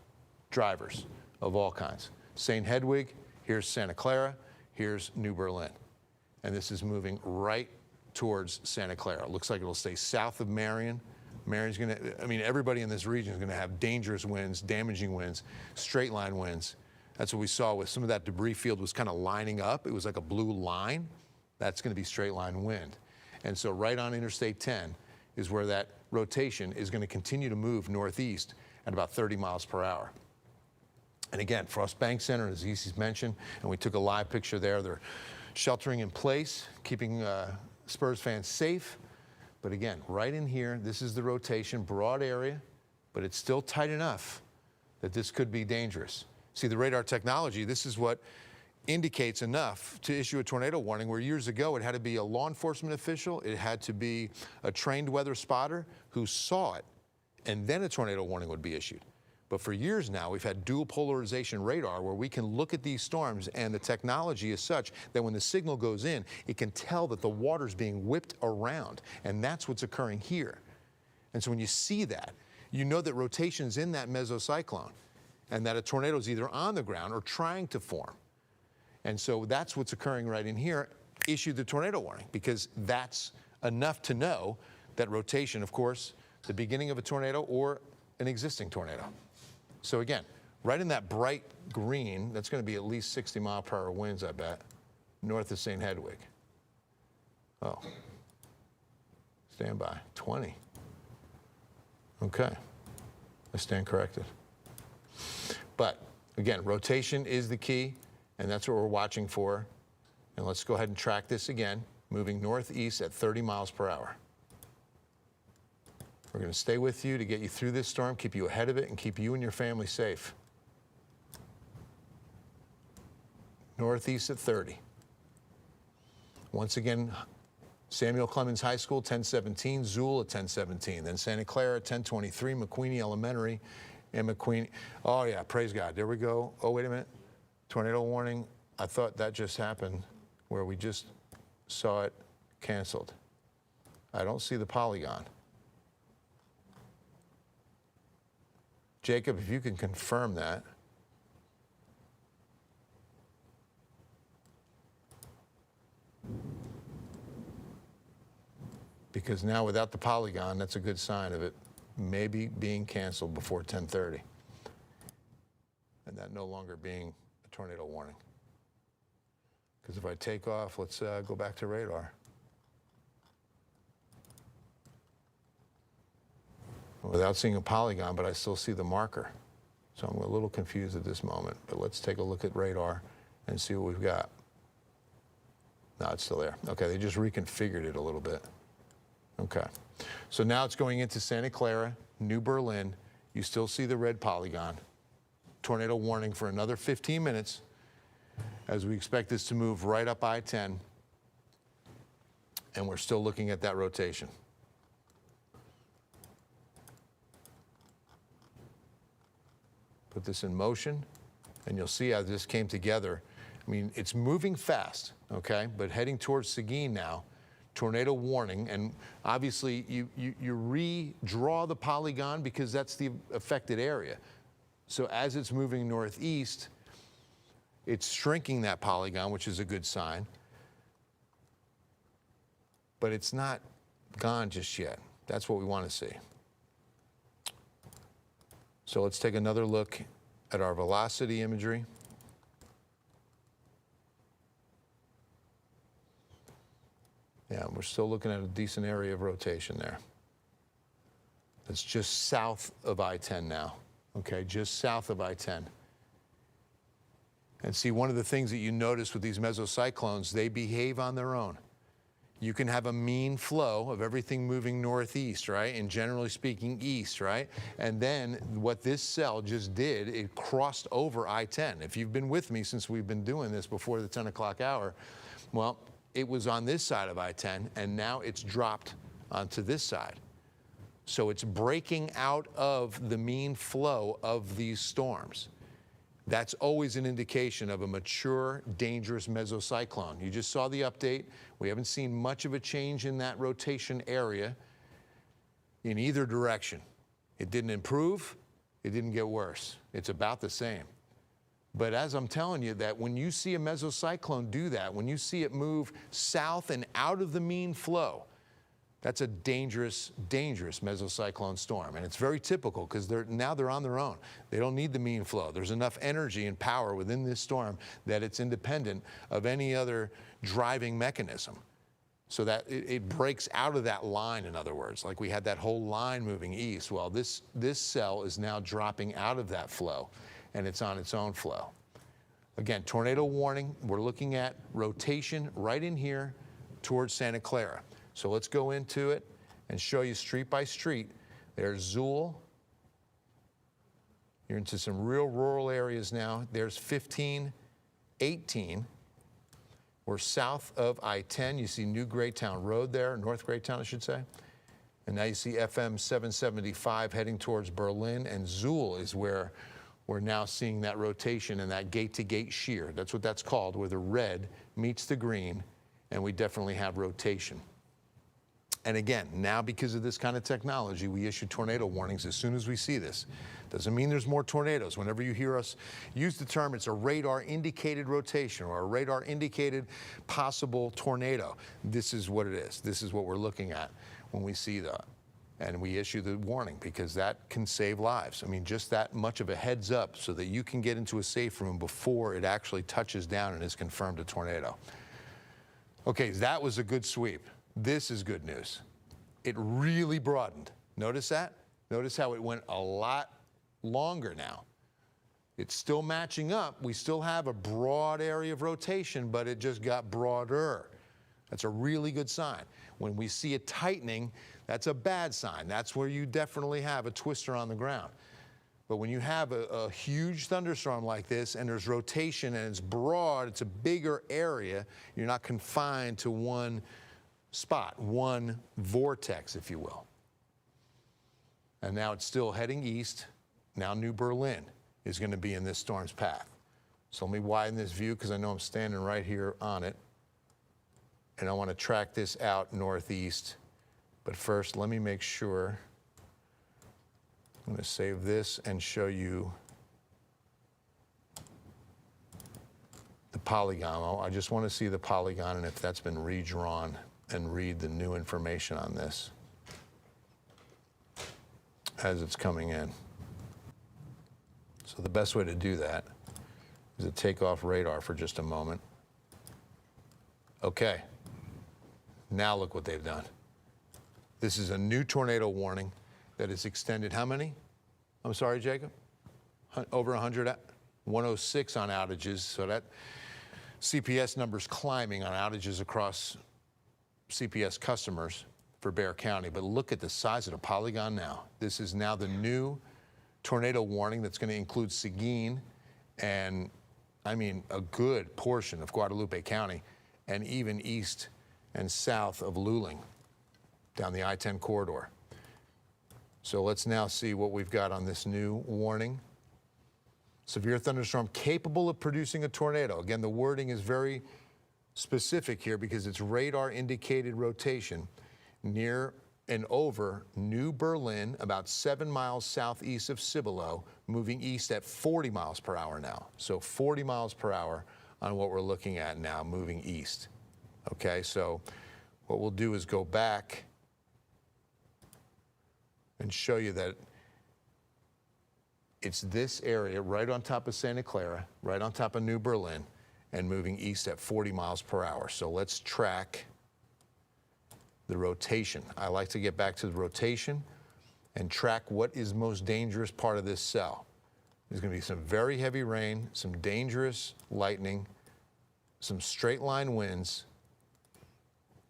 drivers of all kinds. St. Hedwig, here's Santa Clara, here's New Berlin. And this is moving right towards Santa Clara. It looks like it'll stay south of Marion. Marion's going to, I mean, everybody in this region is going to have dangerous winds, damaging winds, straight line winds. That's what we saw with some of that debris field was kind of lining up. It was like a blue line. That's going to be straight line wind. And so right on Interstate 10 is where that rotation is going to continue to move northeast at about 30 miles per hour. And again, Frost Bank Center, as Easy mentioned, and we took a live picture there. They're sheltering in place, keeping Spurs fans safe. But again, right in here, this is the rotation, broad area, but it's still tight enough that this could be dangerous. See, the radar technology, this is what indicates enough to issue a tornado warning, where years ago it had to be a law enforcement official, it had to be a trained weather spotter who saw it, and then a tornado warning would be issued. But for years now, we've had dual polarization radar where we can look at these storms, and the technology is such that when the signal goes in, it can tell that the water's being whipped around, and that's what's occurring here. And so when you see that, you know that rotation's in that mesocyclone, and that a tornado is either on the ground or trying to form. And so that's what's occurring right in here. Issue the tornado warning, because that's enough to know that rotation, of course, the beginning of a tornado or an existing tornado. So again, right in that bright green, that's going to be at least 60-mile-per-hour winds, I bet, north of St. Hedwig. Oh, stand by, 20. Okay, I stand corrected. But Again, rotation is the key, and that's what we're watching for. And let's go ahead and track this again, moving northeast at 30 miles per hour. We're going to stay with you to get you through this storm, keep you ahead of it, and keep you and your family safe. Northeast at 30. Once again, Samuel Clemens High School, 1017, Zool at 1017. Then Santa Clara, 1023, McQueenie Elementary, and McQueenie. Oh, yeah, praise God. There we go. Oh, wait a minute. Tornado warning. I thought that just happened where we just saw it canceled. I don't see the polygon. Jacob, if you can confirm that. Because now without the polygon, that's a good sign of it maybe being canceled before 10:30. And that no longer being a tornado warning. Because if I take off, let's go back to radar. Without seeing a polygon, but I still see the marker. So I'm a little confused at this moment. But let's take a look at radar and see what we've got. No, it's still there. Okay, they just reconfigured it a little bit. Okay. So now it's going into Santa Clara, New Berlin. You still see the red polygon. Tornado warning for another 15 minutes as we expect this to move right up I-10. And we're still looking at that rotation. Put this in motion, and you'll see how this came together. I mean, it's moving fast, okay, but heading towards Seguin now. Tornado warning, and obviously you redraw the polygon because that's the affected area. So as it's moving northeast, it's shrinking that polygon, which is a good sign. But it's not gone just yet. That's what we want to see. So let's take another look at our velocity imagery. Yeah, we're still looking at a decent area of rotation there. It's just south of I-10 now, okay, just south of I-10. And see, one of the things that you notice with these mesocyclones, they behave on their own. You can have a mean flow of everything moving northeast, right? And generally speaking, east, right? And then what this cell just did, it crossed over I-10. If you've been with me since we've been doing this before the 10 o'clock hour, well, it was on this side of I-10, and now it's dropped onto this side. So it's breaking out of the mean flow of these storms. That's always an indication of a mature, dangerous mesocyclone. You just saw the update. We haven't seen much of a change in that rotation area in either direction. It didn't improve. It didn't get worse. It's about the same. But as I'm telling you, that when you see a mesocyclone do that, when you see it move south and out of the mean flow, that's a dangerous, dangerous mesocyclone storm. And it's very typical because now they're on their own. They don't need the mean flow. There's enough energy and power within this storm that it's independent of any other driving mechanism. So that it breaks out of that line, in other words, like we had that whole line moving east. Well, this cell is now dropping out of that flow, and it's on its own flow. Again, tornado warning. We're looking at rotation right in here towards Santa Clara. So let's go into it and show you street by street. There's Zool. You're into some real rural areas now. There's 1518. We're south of I-10. You see New Greytown Road there, North Greytown, I should say. And now you see FM 775 heading towards Berlin, and Zool is where we're now seeing that rotation and that gate-to-gate shear. That's what that's called, where the red meets the green, and we definitely have rotation. And again, now because of this kind of technology, we issue tornado warnings as soon as we see this. Doesn't mean there's more tornadoes. Whenever you hear us use the term, it's a radar indicated rotation or a radar indicated possible tornado. This is what it is. This is what we're looking at when we see that. And we issue the warning because that can save lives. I mean, just that much of a heads up so that you can get into a safe room before it actually touches down and is confirmed a tornado. Okay, that was a good sweep. This is good news. It really broadened. Notice that? Notice how it went a lot longer now. It's still matching up. We still have a broad area of rotation, but it just got broader. That's a really good sign. When we see it tightening, that's a bad sign. That's where you definitely have a twister on the ground. But when you have a huge thunderstorm like this and there's rotation and it's broad, it's a bigger area, you're not confined to one spot, one vortex, if you will. And now it's still heading east. Now New Berlin is going to be in this storm's path. So let me widen this view because I know I'm standing right here on it. And I want to track this out northeast. But first, let me make sure. I'm going to save this and show you the polygon. Oh, I just want to see the polygon and if that's been redrawn and read the new information on this as it's coming in. So the best way to do that is to take off radar for just a moment. Okay, now look what they've done. This is a new tornado warning that is extended. How many? I'm sorry, Jacob? Over 100, 106 on outages. So that CPS number's climbing on outages across CPS customers for Bexar County. But look at the size of the polygon now. This is now the new tornado warning that's going to include Seguin and, I mean, a good portion of Guadalupe County and even east and south of Luling down the I-10 corridor. So let's now see what we've got on this new warning. Severe thunderstorm capable of producing a tornado. Again, the wording is very specific here because it's radar indicated rotation near and over New Berlin, about 7 miles southeast of Cibolo, moving east at 40 miles per hour now. So 40 miles per hour on what we're looking at now, moving east. Okay, so what we'll do is go back and show you that it's this area right on top of Santa Clara, right on top of New Berlin, and moving east at 40 miles per hour. So let's track the rotation. I like to get back to the rotation and track what is most dangerous part of this cell. There's going to be some very heavy rain, some dangerous lightning, some straight line winds,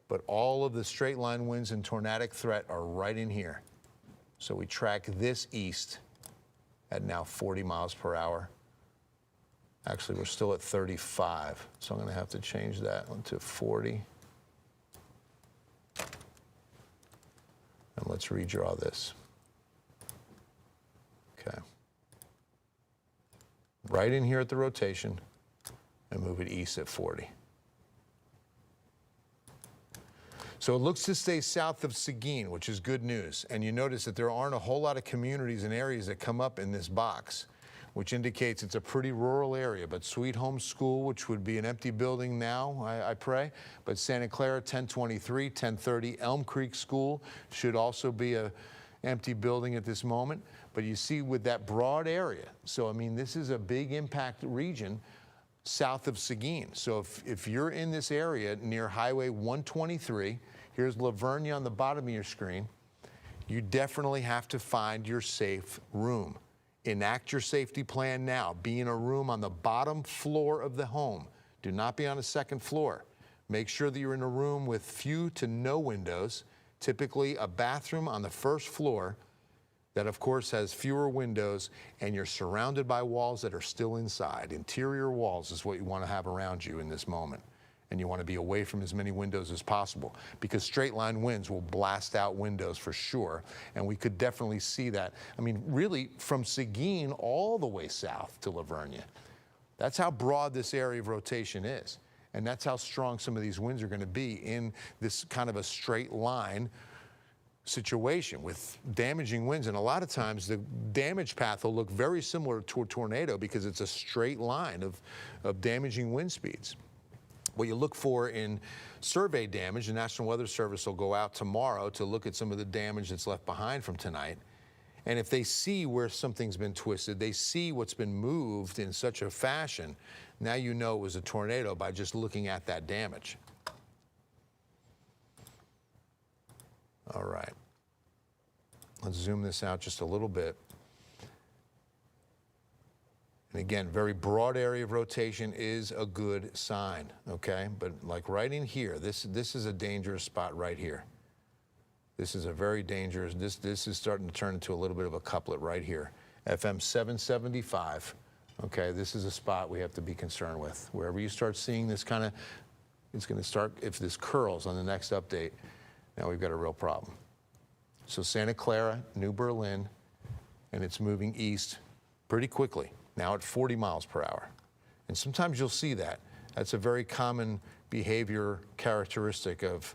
but all of the straight line winds and tornadic threat are right in here. So we track this east at now 40 miles per hour. Actually, we're still at 35, so I'm going to have to change that one to 40. And let's redraw this. Okay. Right in here at the rotation and move it east at 40. So it looks to stay south of Seguin, which is good news. And you notice that there aren't a whole lot of communities and areas that come up in this box, which indicates it's a pretty rural area. But Sweet Home School, which would be an empty building now, I pray. But Santa Clara, 1023, 1030. Elm Creek School should also be a empty building at this moment. But you see with that broad area, so I mean, this is a big impact region south of Seguin. So if you're in this area near Highway 123, here's Lavernia on the bottom of your screen, you definitely have to find your safe room. Enact your safety plan now. Be in a room on the bottom floor of the home. Do not be on a second floor. Make sure that you're in a room with few to no windows, typically a bathroom on the first floor that of course has fewer windows, and you're surrounded by walls that are still inside. Interior walls is what you want to have around you in this moment. And you want to be away from as many windows as possible because straight line winds will blast out windows for sure. And we could definitely see that. I mean, really from Seguin all the way south to Lavernia. That's how broad this area of rotation is. And that's how strong some of these winds are going to be in this kind of a straight line situation with damaging winds. And a lot of times the damage path will look very similar to a tornado because it's a straight line of damaging wind speeds. What you look for in survey damage, the National Weather Service will go out tomorrow to look at some of the damage that's left behind from tonight. And if they see where something's been twisted, they see what's been moved in such a fashion, now you know it was a tornado by just looking at that damage. All right. Let's zoom this out just a little bit. And again, very broad area of rotation is a good sign, okay? But like right in here, this is a dangerous spot right here. This is a very dangerous, this is starting to turn into a little bit of a couplet right here. FM 775, okay? This is a spot we have to be concerned with. Wherever you start seeing this kind of, it's going to start, if this curls on the next update, now we've got a real problem. So Santa Clara, New Berlin, and it's moving east pretty quickly, now at 40 miles per hour. And sometimes you'll see that. That's a very common behavior characteristic of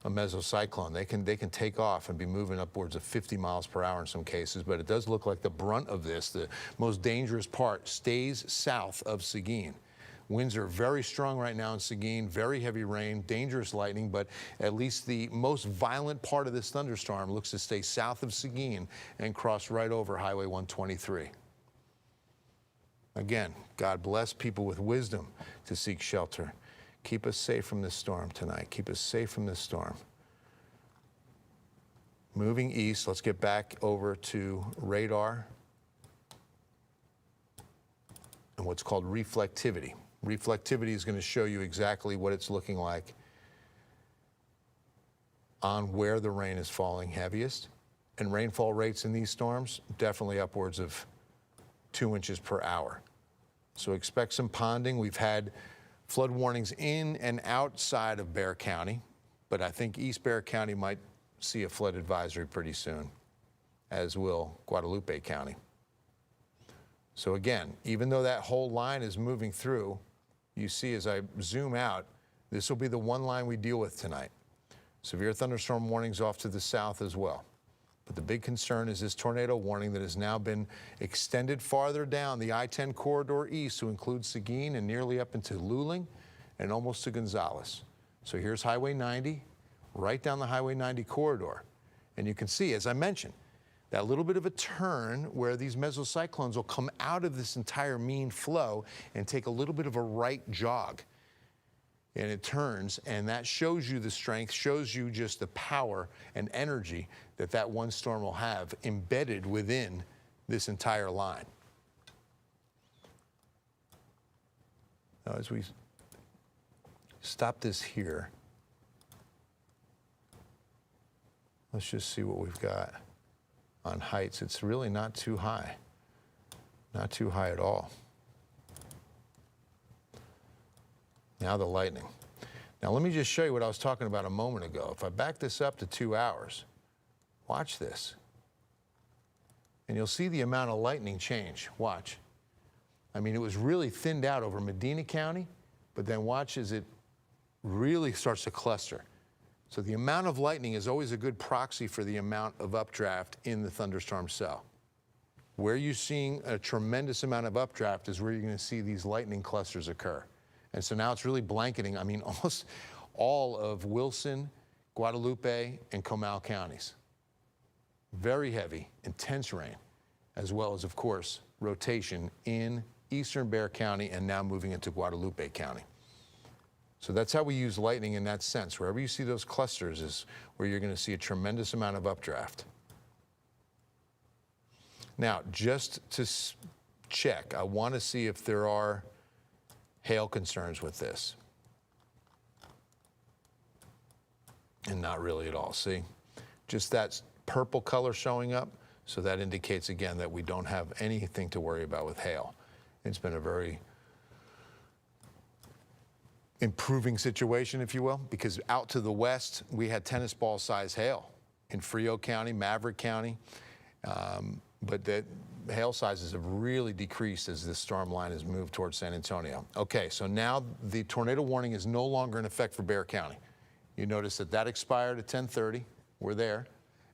a mesocyclone. They can take off and be moving upwards of 50 miles per hour in some cases, but it does look like the brunt of this, the most dangerous part, stays south of Seguin. Winds are very strong right now in Seguin, very heavy rain, dangerous lightning, but at least the most violent part of this thunderstorm looks to stay south of Seguin and cross right over Highway 123. Again, God bless people with wisdom to seek shelter. Keep us safe from this storm tonight. Keep us safe from this storm. Moving east, let's get back over to radar and what's called reflectivity. Reflectivity is going to show you exactly what it's looking like on where the rain is falling heaviest. And rainfall rates in these storms, definitely upwards of 2 inches per hour. So expect some ponding. We've had flood warnings in and outside of Bexar County, but I think East Bexar County might see a flood advisory pretty soon, as will Guadalupe County. So again, even though that whole line is moving through, you see as I zoom out, this will be the one line we deal with tonight. Severe thunderstorm warnings off to the south as well. But the big concern is this tornado warning that has now been extended farther down the I-10 corridor east to include Seguin and nearly up into Luling and almost to Gonzales. So here's Highway 90, right down the Highway 90 corridor. And you can see, as I mentioned, that little bit of a turn where these mesocyclones will come out of this entire mean flow and take a little bit of a right jog. And it turns, and that shows you the strength, shows you just the power and energy that that one storm will have embedded within this entire line. Now, as we stop this here, let's just see what we've got on heights. It's really not too high, not too high at all. Now the lightning. Now let me just show you what I was talking about a moment ago. If I back this up to 2 hours, watch this. And you'll see the amount of lightning change. Watch. I mean, it was really thinned out over Medina County, but then watch as it really starts to cluster. So the amount of lightning is always a good proxy for the amount of updraft in the thunderstorm cell. Where you're seeing a tremendous amount of updraft is where you're going to see these lightning clusters occur. And so now it's really blanketing, I mean, almost all of Wilson, Guadalupe, and Comal counties. Very heavy, intense rain, as well as, of course, rotation in eastern Bexar County and now moving into Guadalupe County. So that's how we use lightning in that sense. Wherever you see those clusters is where you're going to see a tremendous amount of updraft. Now, just to check, I want to see if there are hail concerns with this. And not really at all. See, just that purple color showing up, so that indicates again that we don't have anything to worry about with hail. It's been a very improving situation, if you will, because out to the west we had tennis ball size hail in Frio County, Maverick County, but the hail sizes have really decreased as this storm line has moved towards San Antonio. Okay, so now the tornado warning is no longer in effect for Bexar County. You notice that that expired at 10:30. We're there.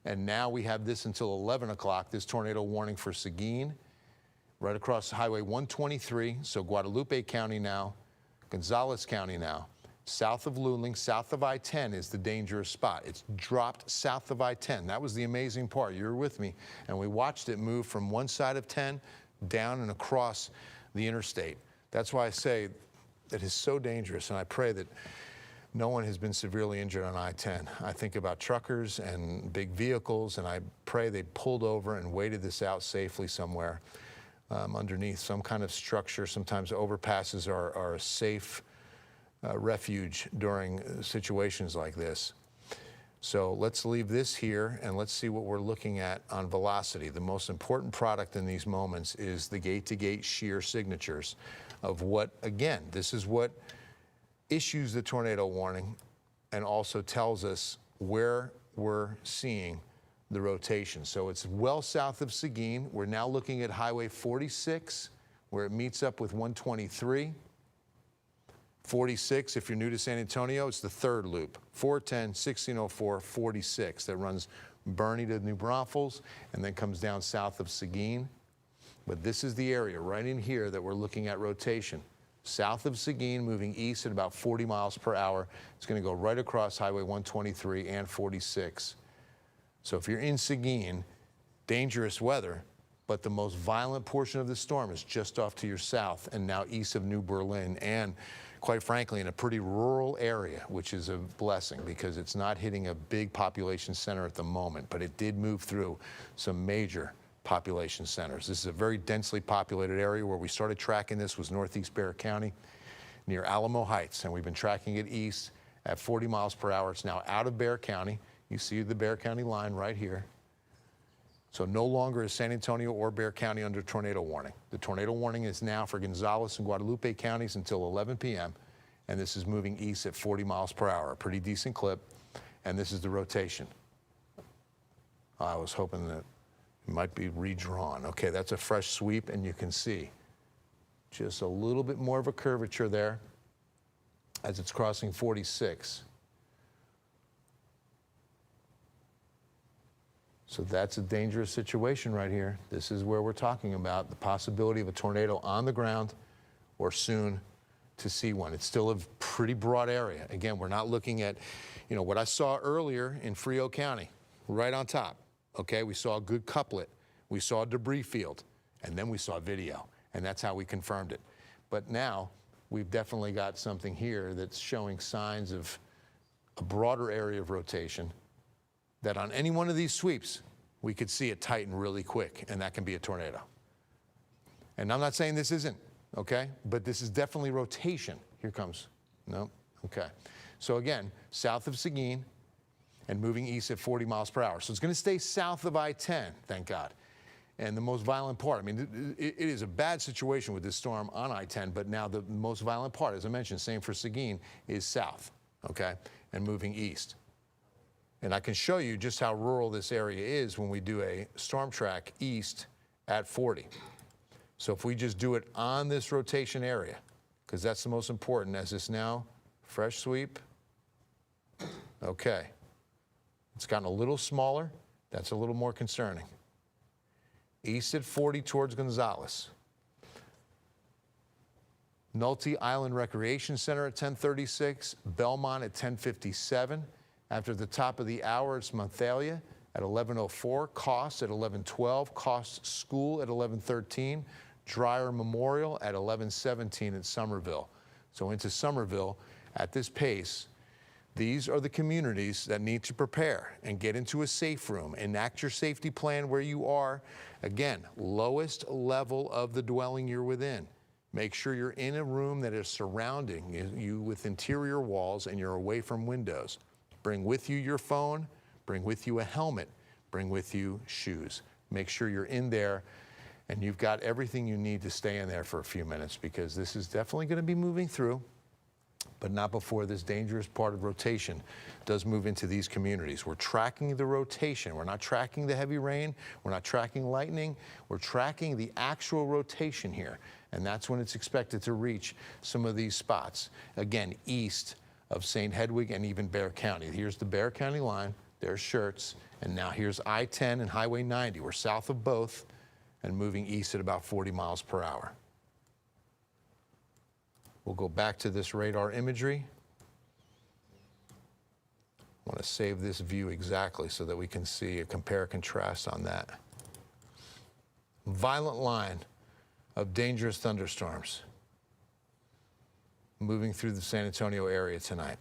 And now we have this until 11 o'clock, this tornado warning for Seguin, right across Highway 123, so Guadalupe County now, Gonzales County now. South of Luling, south of I-10 is the dangerous spot. It's dropped south of I-10. That was the amazing part. You were with me. And we watched it move from one side of 10 down and across the interstate. That's why I say it is so dangerous, and I pray that no one has been severely injured on I-10. I think about truckers and big vehicles, and I pray they pulled over and waited this out safely somewhere. underneath some kind of structure. Sometimes overpasses are a safe refuge during situations like this. So let's leave this here and let's see what we're looking at on velocity. The most important product in these moments is the gate-to-gate shear signatures of what, again, this is what issues the tornado warning and also tells us where we're seeing the rotation. So it's well south of Seguin. We're now looking at Highway 46, where it meets up with 123. 46, if you're new to San Antonio, it's the third loop. 410, 1604, 46. That runs Bernie to New Braunfels and then comes down south of Seguin. But this is the area right in here that we're looking at rotation. South of Seguin, moving east at about 40 miles per hour. It's going to go right across Highway 123 and 46. So if you're in Seguin, dangerous weather, but the most violent portion of the storm is just off to your south and now east of New Berlin, and quite frankly, in a pretty rural area, which is a blessing because it's not hitting a big population center at the moment, but it did move through some major population centers. This is a very densely populated area. Where we started tracking this was northeast Bexar County near Alamo Heights, and we've been tracking it east at 40 miles per hour. It's now out of Bexar County. You see the Bexar County line right here. So no longer is San Antonio or Bexar County under tornado warning. The tornado warning is now for Gonzales and Guadalupe counties until 11 p.m., and this is moving east at 40 miles per hour, a pretty decent clip, and this is the rotation. I was hoping that it might be redrawn. Okay, that's a fresh sweep, and you can see just a little bit more of a curvature there as it's crossing 46. So that's a dangerous situation right here. This is where we're talking about the possibility of a tornado on the ground or soon to see one. It's still a pretty broad area. Again, we're not looking at, what I saw earlier in Frio County, right on top. Okay, we saw a good couplet. We saw a debris field, and then we saw video, and that's how we confirmed it. But now we've definitely got something here that's showing signs of a broader area of rotation that on any one of these sweeps, we could see it tighten really quick, and that can be a tornado. And I'm not saying this isn't, okay? But this is definitely rotation. Here comes. No? Okay. So again, south of Seguin and moving east at 40 miles per hour. So it's going to stay south of I-10, thank God. And the most violent part, I mean, it is a bad situation with this storm on I-10, but now the most violent part, as I mentioned, same for Seguin, is south, okay, and moving east. And I can show you just how rural this area is when we do a storm track east at 40. So if we just do it on this rotation area, because that's the most important, as this now, fresh sweep, okay. It's gotten a little smaller. That's a little more concerning. East at 40 towards Gonzales. Nolte Island Recreation Center at 1036, Belmont at 1057. After the top of the hour, it's Monthalia at 1104, Cost at 1112, Cost School at 1113, Dreyer Memorial at 1117 at Somerville. So into Somerville, at this pace, these are the communities that need to prepare and get into a safe room. Enact your safety plan where you are. Again, lowest level of the dwelling you're within. Make sure you're in a room that is surrounding you with interior walls and you're away from windows. Bring with you your phone, bring with you a helmet, bring with you shoes. Make sure you're in there and you've got everything you need to stay in there for a few minutes, because this is definitely going to be moving through, but not before this dangerous part of rotation does move into these communities. We're tracking the rotation. We're not tracking the heavy rain. We're not tracking lightning. We're tracking the actual rotation here, and that's when it's expected to reach some of these spots. Again, east of St. Hedwig and even Bexar County. Here's the Bexar County line. There's Schertz. And now here's I-10 and Highway 90. We're south of both and moving east at about 40 miles per hour. We'll go back to this radar imagery. I want to save this view exactly so that we can see a compare contrast on that. Violent line of dangerous thunderstorms moving through the San Antonio area tonight.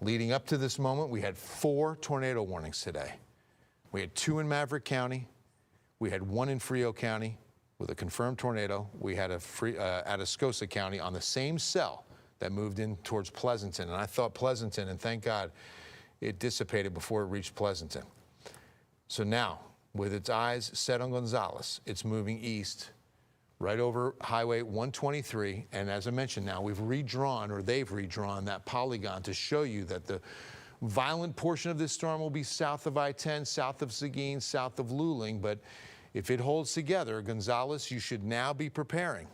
Leading up to this moment, we had 4 tornado warnings today. We had 2 in Maverick County, we had 1 in Frio County, with a confirmed tornado. We had a Atascosa County on the same cell that moved in towards Pleasanton. And I thought Pleasanton, and thank God it dissipated before it reached Pleasanton. So now, with its eyes set on Gonzales, it's moving east right over Highway 123. And as I mentioned now, we've redrawn, or they've redrawn that polygon to show you that the violent portion of this storm will be south of I-10, south of Seguin, south of Luling. But if it holds together, Gonzales, you should now be preparing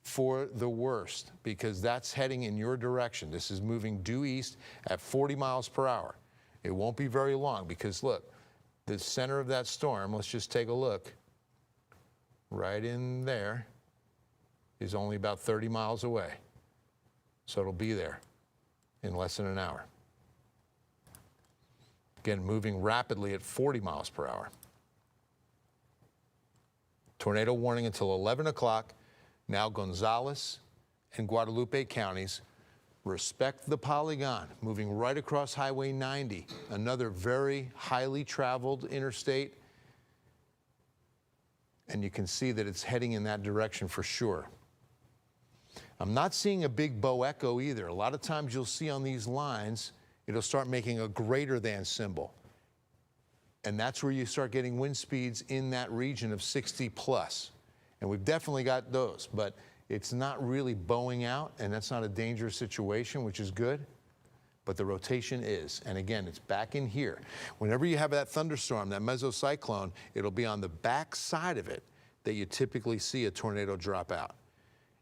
for the worst, because that's heading in your direction. This is moving due east at 40 miles per hour. It won't be very long, because look, the center of that storm, let's just take a look, right in there is only about 30 miles away. So it'll be there in less than an hour. Again, moving rapidly at 40 miles per hour. Tornado warning until 11 o'clock. Now Gonzales and Guadalupe counties. Respect the polygon, moving right across Highway 90, another very highly traveled interstate. And you can see that it's heading in that direction for sure. I'm not seeing a big bow echo either. A lot of times you'll see on these lines, it'll start making a greater than symbol. And that's where you start getting wind speeds in that region of 60 plus. And we've definitely got those, but it's not really bowing out, and that's not a dangerous situation, which is good. But the rotation is. And again, it's back in here. Whenever you have that thunderstorm, that mesocyclone, it'll be on the back side of it that you typically see a tornado drop out.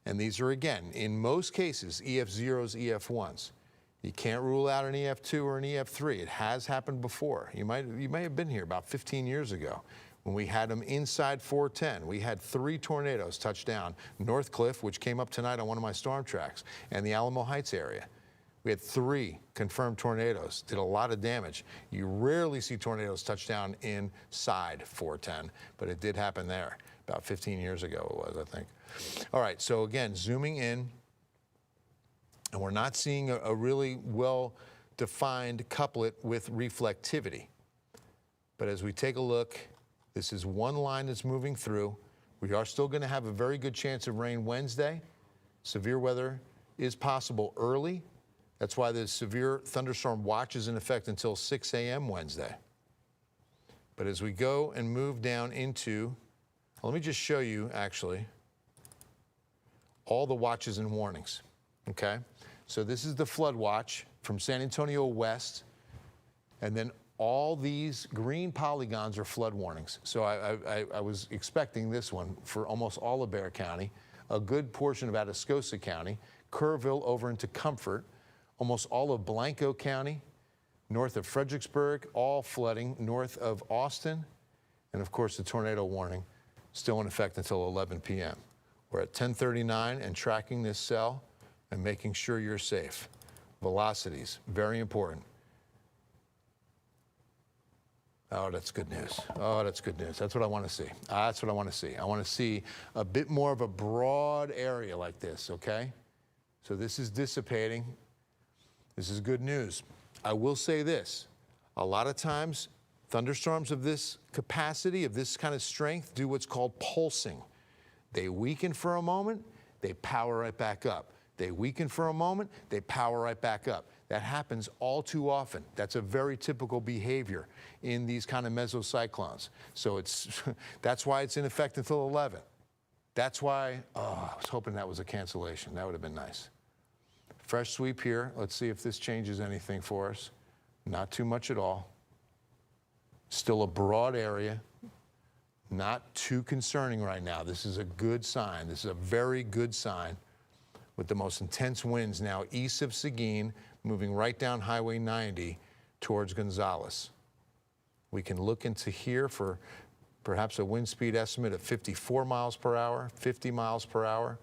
And these are, again, in most cases, EF0s, EF1s. You can't rule out an EF2 or an EF3. It has happened before. You may have been here about 15 years ago when we had them inside 410. We had 3 tornadoes touch down. Northcliffe, which came up tonight on one of my storm tracks, and the Alamo Heights area. We had 3 confirmed tornadoes, did a lot of damage. You rarely see tornadoes touch down inside 410, but it did happen there. About 15 years ago it was, I think. All right, so again, zooming in, and we're not seeing a really well-defined couplet with reflectivity. But as we take a look, this is one line that's moving through. We are still going to have a very good chance of rain Wednesday. Severe weather is possible early. That's why the severe thunderstorm watch is in effect until 6 a.m. Wednesday. But as we go and move down into, let me just show you, actually, all the watches and warnings, okay? So this is the flood watch from San Antonio west, and then all these green polygons are flood warnings. So I was expecting this one for almost all of Bexar County, a good portion of Atascosa County, Kerrville over into Comfort, almost all of Blanco County, north of Fredericksburg, all flooding north of Austin, and of course the tornado warning still in effect until 11 p.m. We're at 10:39 and tracking this cell and making sure you're safe. Velocities, very important. Oh, that's good news. Oh, that's good news. That's what I want to see. That's what I want to see. I want to see a bit more of a broad area like this, okay? So this is dissipating. This is good news. I will say this. A lot of times, thunderstorms of this capacity, of this kind of strength, do what's called pulsing. They weaken for a moment, they power right back up. They weaken for a moment, they power right back up. That happens all too often. That's a very typical behavior in these kind of mesocyclones. So that's why it's in effect until 11. That's why, I was hoping that was a cancellation. That would have been nice. Fresh sweep here. Let's see if this changes anything for us. Not too much at all. Still a broad area. Not too concerning right now. This is a good sign. This is a very good sign, with the most intense winds now east of Seguin, moving right down Highway 90 towards Gonzales. We can look into here for perhaps a wind speed estimate of 54 miles per hour, 50 miles per hour.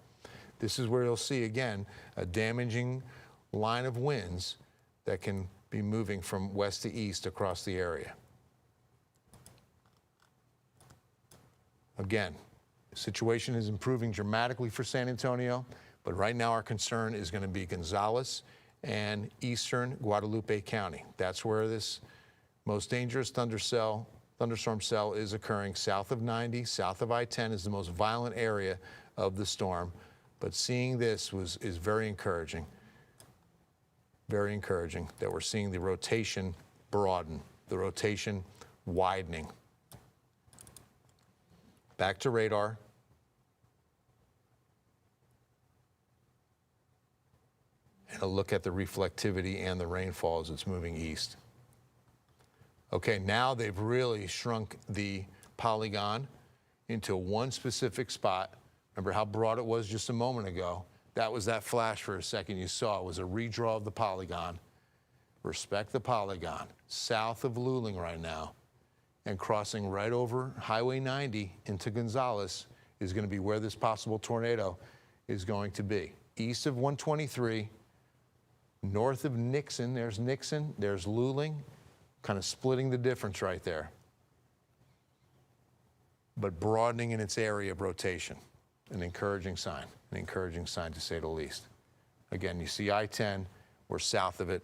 This is where you'll see, again, a damaging line of winds that can be moving from west to east across the area. Again, the situation is improving dramatically for San Antonio, but right now our concern is going to be Gonzales and eastern Guadalupe County. That's where this most dangerous thundercell thunderstorm cell is occurring south of 90, south of I-10 is the most violent area of the storm. But seeing this is very encouraging. Very encouraging that we're seeing the rotation broaden, the rotation widening. Back to radar. And a look at the reflectivity and the rainfall as it's moving east. Okay, now they've really shrunk the polygon into one specific spot. Remember how broad it was just a moment ago? That was that flash for a second you saw. It was a redraw of the polygon. Respect the polygon. South of Luling right now and crossing right over Highway 90 into Gonzales is going to be where this possible tornado is going to be. East of 123, north of Nixon, there's Luling, kind of splitting the difference right there, but broadening in its area of rotation. An encouraging sign to say the least. Again, you see I-10, we're south of it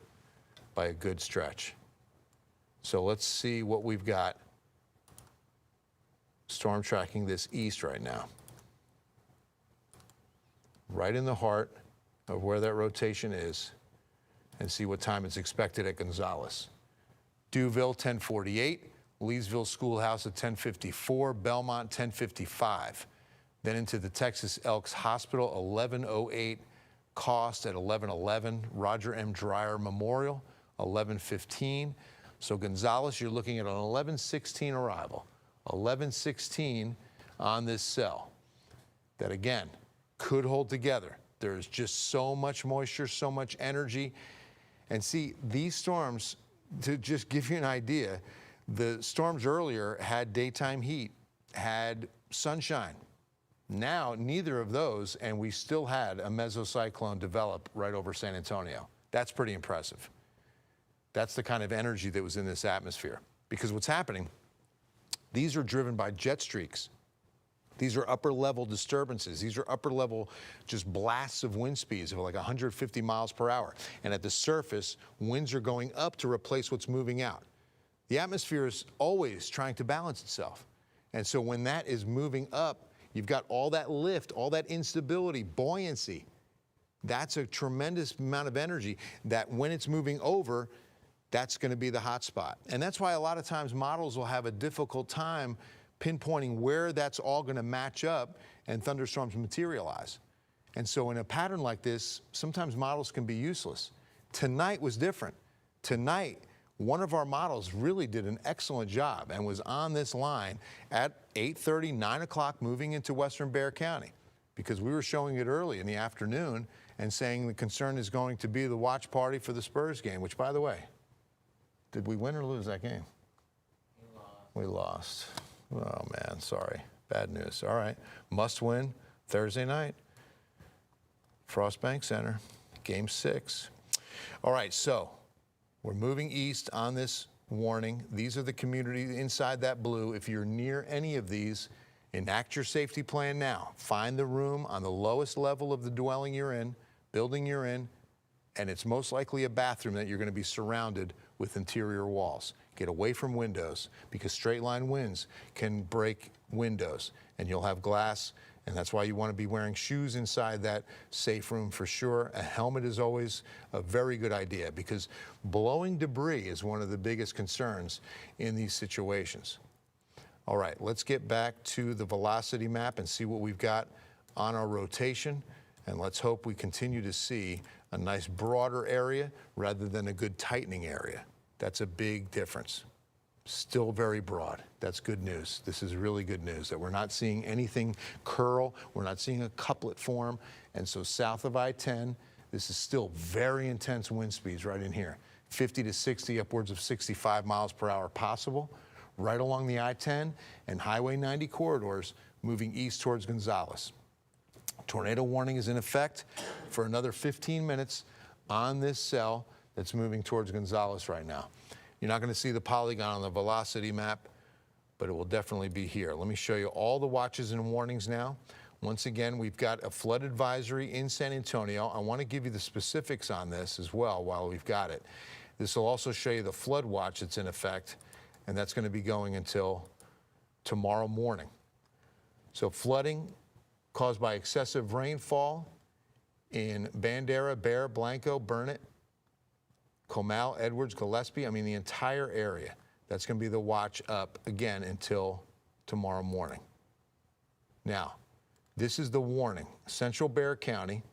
by a good stretch. So let's see what we've got. Storm tracking this east right now. Right in the heart of where that rotation is, and see what time it's expected at Gonzales. Duville, 10:48. Leesville Schoolhouse at 10:54. Belmont, 10:55. Then into the Texas Elks Hospital, 11:08. Cost at 11:11. Roger M. Dreyer Memorial, 11:15. So Gonzales, you're looking at an 11:16 arrival. 11:16 on this cell. That again, could hold together. There's just so much moisture, so much energy. And see, these storms, to just give you an idea, the storms earlier had daytime heat, had sunshine. Now, neither of those, and we still had a mesocyclone develop right over San Antonio. That's pretty impressive. That's the kind of energy that was in this atmosphere. Because what's happening, these are driven by jet streaks. These are upper level disturbances. These are upper level just blasts of wind speeds of like 150 miles per hour. And at the surface, winds are going up to replace what's moving out. The atmosphere is always trying to balance itself. And so when that is moving up, you've got all that lift, all that instability, buoyancy. That's a tremendous amount of energy that when it's moving over, that's going to be the hot spot. And that's why a lot of times models will have a difficult time pinpointing where that's all going to match up and thunderstorms materialize. And so in a pattern like this, sometimes models can be useless. Tonight was different. Tonight, one of our models really did an excellent job and was on this line at 8:30, 9 o'clock moving into western Bexar County, because we were showing it early in the afternoon and saying the concern is going to be the watch party for the Spurs game, which, by the way, did we win or lose that game? We lost. Oh, man, sorry. Bad news. All right. Must win Thursday night. Frost Bank Center, Game 6. All right, so we're moving east on this warning. These are the communities inside that blue. If you're near any of these, enact your safety plan now. Find the room on the lowest level of the dwelling you're in, building you're in, and it's most likely a bathroom that you're going to be surrounded with interior walls. Get away from windows, because straight line winds can break windows and you'll have glass, and that's why you want to be wearing shoes inside that safe room for sure. A helmet is always a very good idea, because blowing debris is one of the biggest concerns in these situations. All right, let's get back to the velocity map and see what we've got on our rotation, and let's hope we continue to see a nice broader area rather than a good tightening area. That's a big difference. Still very broad. That's good news. This is really good news that we're not seeing anything curl. We're not seeing a couplet form. And so south of I-10, this is still very intense wind speeds right in here. 50 to 60, upwards of 65 miles per hour possible. Right along the I-10 and Highway 90 corridors moving east towards Gonzales. Tornado warning is in effect for another 15 minutes on this cell that's moving towards Gonzales right now. You're not going to see the polygon on the velocity map, but it will definitely be here. Let me show you all the watches and warnings now. Once again, we've got a flood advisory in San Antonio. I want to give you the specifics on this as well while we've got it. This will also show you the flood watch that's in effect, and that's going to be going until tomorrow morning. So flooding caused by excessive rainfall in Bandera, Bear, Blanco, Burnett, Comal, Edwards, Gillespie, I mean the entire area. That's going to be the watch up again until tomorrow morning. Now, this is the warning. Central Bexar County.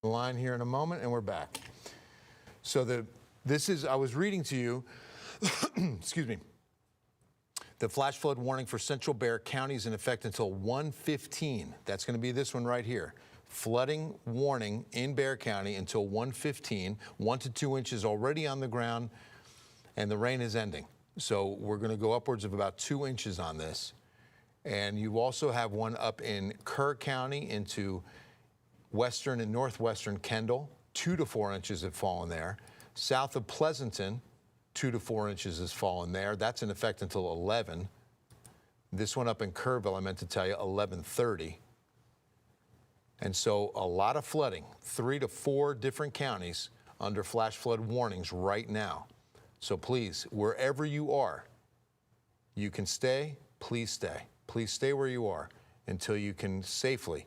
Line here in a moment, and we're back. So I was reading to you, excuse me, the flash flood warning for Central Bexar County is in effect until 1:15. That's going to be this one right here. Flooding warning in Bexar County until 1:15, 1 to 2 inches already on the ground, and the rain is ending. So we're going to go upwards of about 2 inches on this. And you also have one up in Kerr County into western and northwestern Kendall, 2 to 4 inches have fallen there. South of Pleasanton, 2 to 4 inches has fallen there. That's in effect until 11. This one up in Kerrville, I meant to tell you, 11:30. And so a lot of flooding, 3 to 4 different counties under flash flood warnings right now. So please, wherever you are, you can stay, please stay. Please stay where you are until you can safely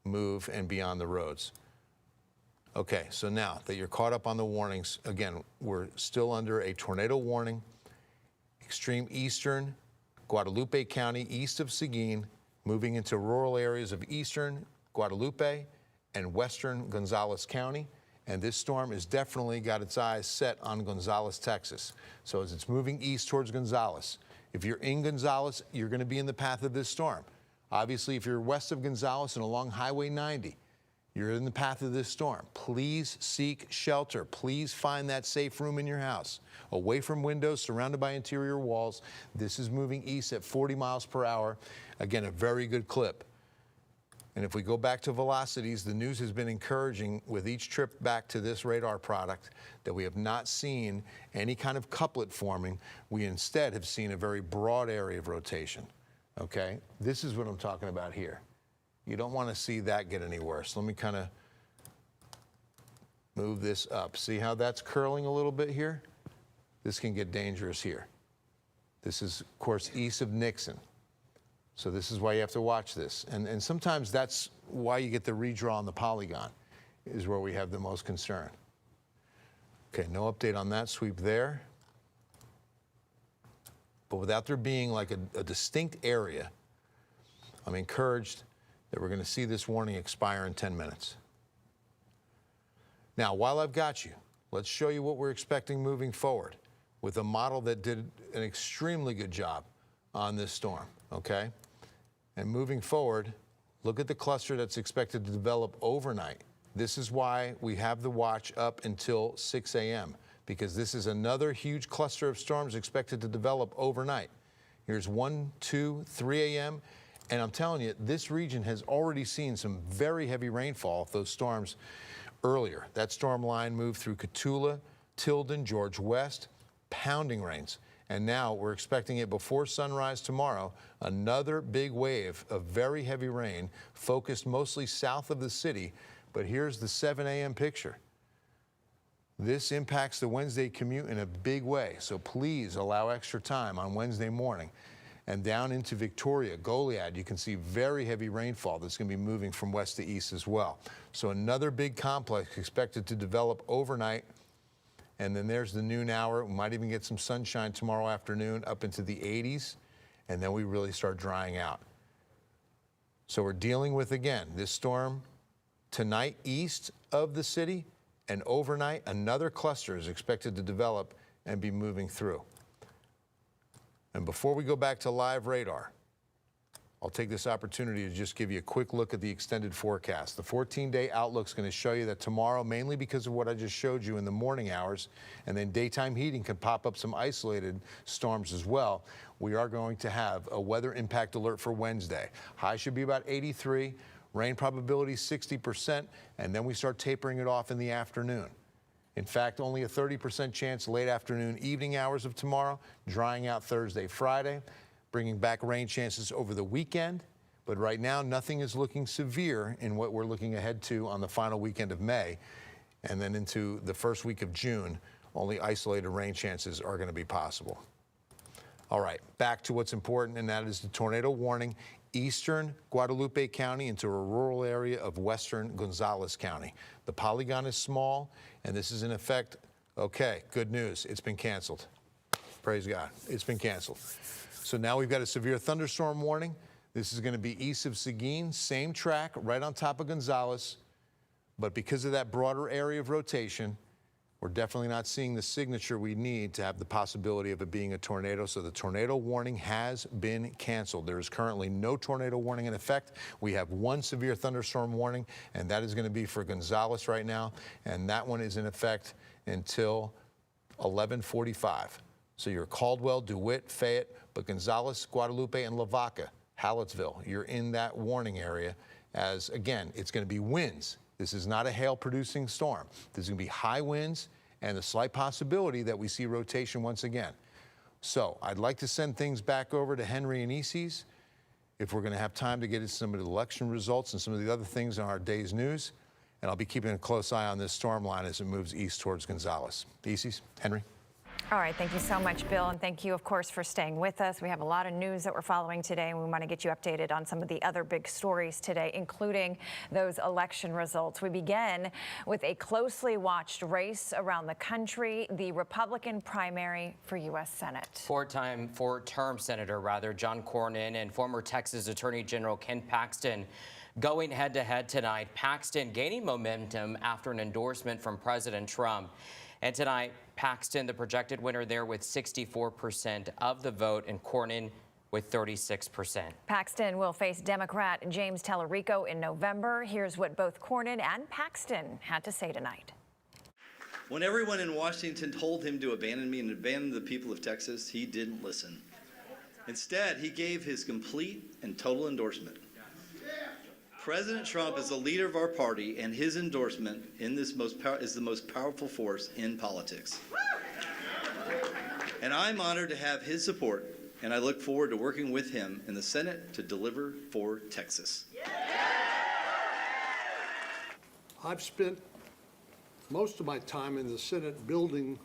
move and be on the roads. Okay, so now that you're caught up on the warnings, again, we're still under a tornado warning. Extreme eastern Guadalupe County, east of Seguin, moving into rural areas of eastern Guadalupe and western Gonzales County. And this storm has definitely got its eyes set on Gonzales, Texas. So as it's moving east towards Gonzales, if you're in Gonzales, you're going to be in the path of this storm. Obviously, if you're west of Gonzales and along Highway 90, you're in the path of this storm. Please seek shelter. Please find that safe room in your house, away from windows, surrounded by interior walls. This is moving east at 40 miles per hour. Again, a very good clip. And if we go back to velocities, the news has been encouraging with each trip back to this radar product that we have not seen any kind of couplet forming. We instead have seen a very broad area of rotation. Okay, this is what I'm talking about here. You don't want to see that get any worse. Let me kind of move this up. See how that's curling a little bit here? This can get dangerous here. This is, of course, east of Nixon. So this is why you have to watch this. And sometimes that's why you get the redraw on the polygon, is where we have the most concern. Okay, no update on that sweep there. But without there being like a distinct area, I'm encouraged that we're going to see this warning expire in 10 minutes. Now, while I've got you, let's show you what we're expecting moving forward with a model that did an extremely good job on this storm, okay? And moving forward, look at the cluster that's expected to develop overnight. This is why we have the watch up until 6 a.m., because this is another huge cluster of storms expected to develop overnight. Here's 1, 2, 3 a.m., and I'm telling you, this region has already seen some very heavy rainfall of those storms earlier. That storm line moved through Cotulla, Tilden, George West, pounding rains. And now we're expecting it before sunrise tomorrow, another big wave of very heavy rain focused mostly south of the city. But here's the 7 a.m. picture. This impacts the Wednesday commute in a big way, so please allow extra time on Wednesday morning. And down into Victoria, Goliad, you can see very heavy rainfall that's going to be moving from west to east as well. So another big complex expected to develop overnight. And then there's the noon hour. We might even get some sunshine tomorrow afternoon up into the 80s, and then we really start drying out. So we're dealing with, again, this storm tonight east of the city, and overnight another cluster is expected to develop and be moving through. And before we go back to live radar, I'll take this opportunity to just give you a quick look at the extended forecast. The 14-day outlook is going to show you that tomorrow, mainly because of what I just showed you in the morning hours, and then daytime heating can pop up some isolated storms as well, we are going to have a weather impact alert for Wednesday. High should be about 83, rain probability 60%, and then we start tapering it off in the afternoon. In fact, only a 30% chance late afternoon, evening hours of tomorrow, drying out Thursday, Friday, bringing back rain chances over the weekend. But right now, nothing is looking severe in what we're looking ahead to on the final weekend of May. And then into the first week of June, only isolated rain chances are going to be possible. All right, back to what's important, and that is the tornado warning. Eastern Guadalupe County into a rural area of western Gonzales County. The polygon is small, and this is in effect. Okay, good news. It's been canceled. Praise God. It's been canceled. So now we've got a severe thunderstorm warning. This is going to be east of Seguin, same track, right on top of Gonzales. But because of that broader area of rotation, we're definitely not seeing the signature we need to have the possibility of it being a tornado. So the tornado warning has been canceled. There is currently no tornado warning in effect. We have one severe thunderstorm warning, and that is going to be for Gonzales right now. And that one is in effect until 11:45. So you're Caldwell, DeWitt, Fayette, but Gonzales, Guadalupe, and Lavaca, Hallettsville, you're in that warning area as, again, it's going to be winds. This is not a hail-producing storm. There's going to be high winds and the slight possibility that we see rotation once again. So I'd like to send things back over to Henry and Easties if we're going to have time to get into some of the election results and some of the other things on our day's news. And I'll be keeping a close eye on this storm line as it moves east towards Gonzales. Easties, Henry. All right, thank you so much, Bill, and thank you, of course, for staying with us. We have a lot of news that we're following today, and we want to get you updated on some of the other big stories today, including those election results. We begin with a closely watched race around the country, the Republican primary for U.S. Senate. Four-term Senator John Cornyn and former Texas Attorney General Ken Paxton going head-to-head tonight. Paxton gaining momentum after an endorsement from President Trump. And tonight, Paxton, the projected winner there with 64% of the vote, and Cornyn with 36%. Paxton will face Democrat James Tallarico in November. Here's what both Cornyn and Paxton had to say tonight. When everyone in Washington told him to abandon me and abandon the people of Texas, he didn't listen. Instead, he gave his complete and total endorsement. President Trump is the leader of our party, and his endorsement in this is the most powerful force in politics. And I'm honored to have his support, and I look forward to working with him in the Senate to deliver for Texas. I've spent most of my time in the Senate building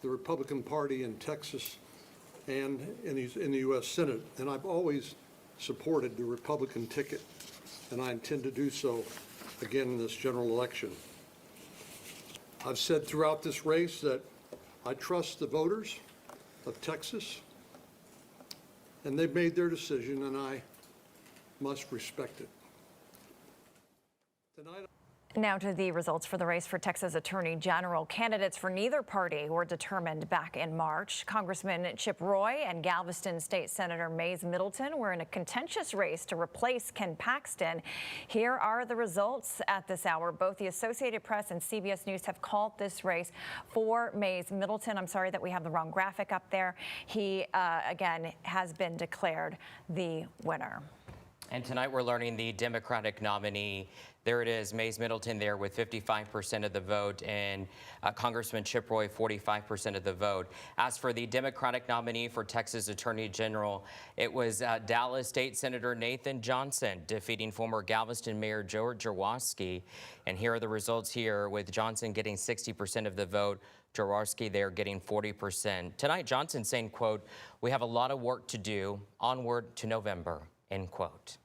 the Republican Party in Texas and in the U.S. Senate, and I've always supported the Republican ticket, and I intend to do so again in this general election. I've said throughout this race that I trust the voters of Texas, and they've made their decision, and I must respect it. Tonight, Now to the results for the race for Texas Attorney General. Candidates for neither party were determined back in March. Congressman Chip Roy and Galveston State Senator Mays Middleton were in a contentious race to replace Ken Paxton. Here are the results at this hour. Both the Associated Press and CBS News have called this race for Mays Middleton. I'm sorry that we have the wrong graphic up there. He, again, has been declared the winner. And tonight we're learning the Democratic nominee. There it is, Mays Middleton there with 55% of the vote, and Congressman Chip Roy 45% of the vote. As for the Democratic nominee for Texas Attorney General, it was Dallas State Senator Nathan Johnson defeating former Galveston Mayor George Jaworski. And here are the results here, with Johnson getting 60% of the vote, Jaworski there getting 40%. Tonight, Johnson saying, quote, "We have a lot of work to do, onward to November," end quote.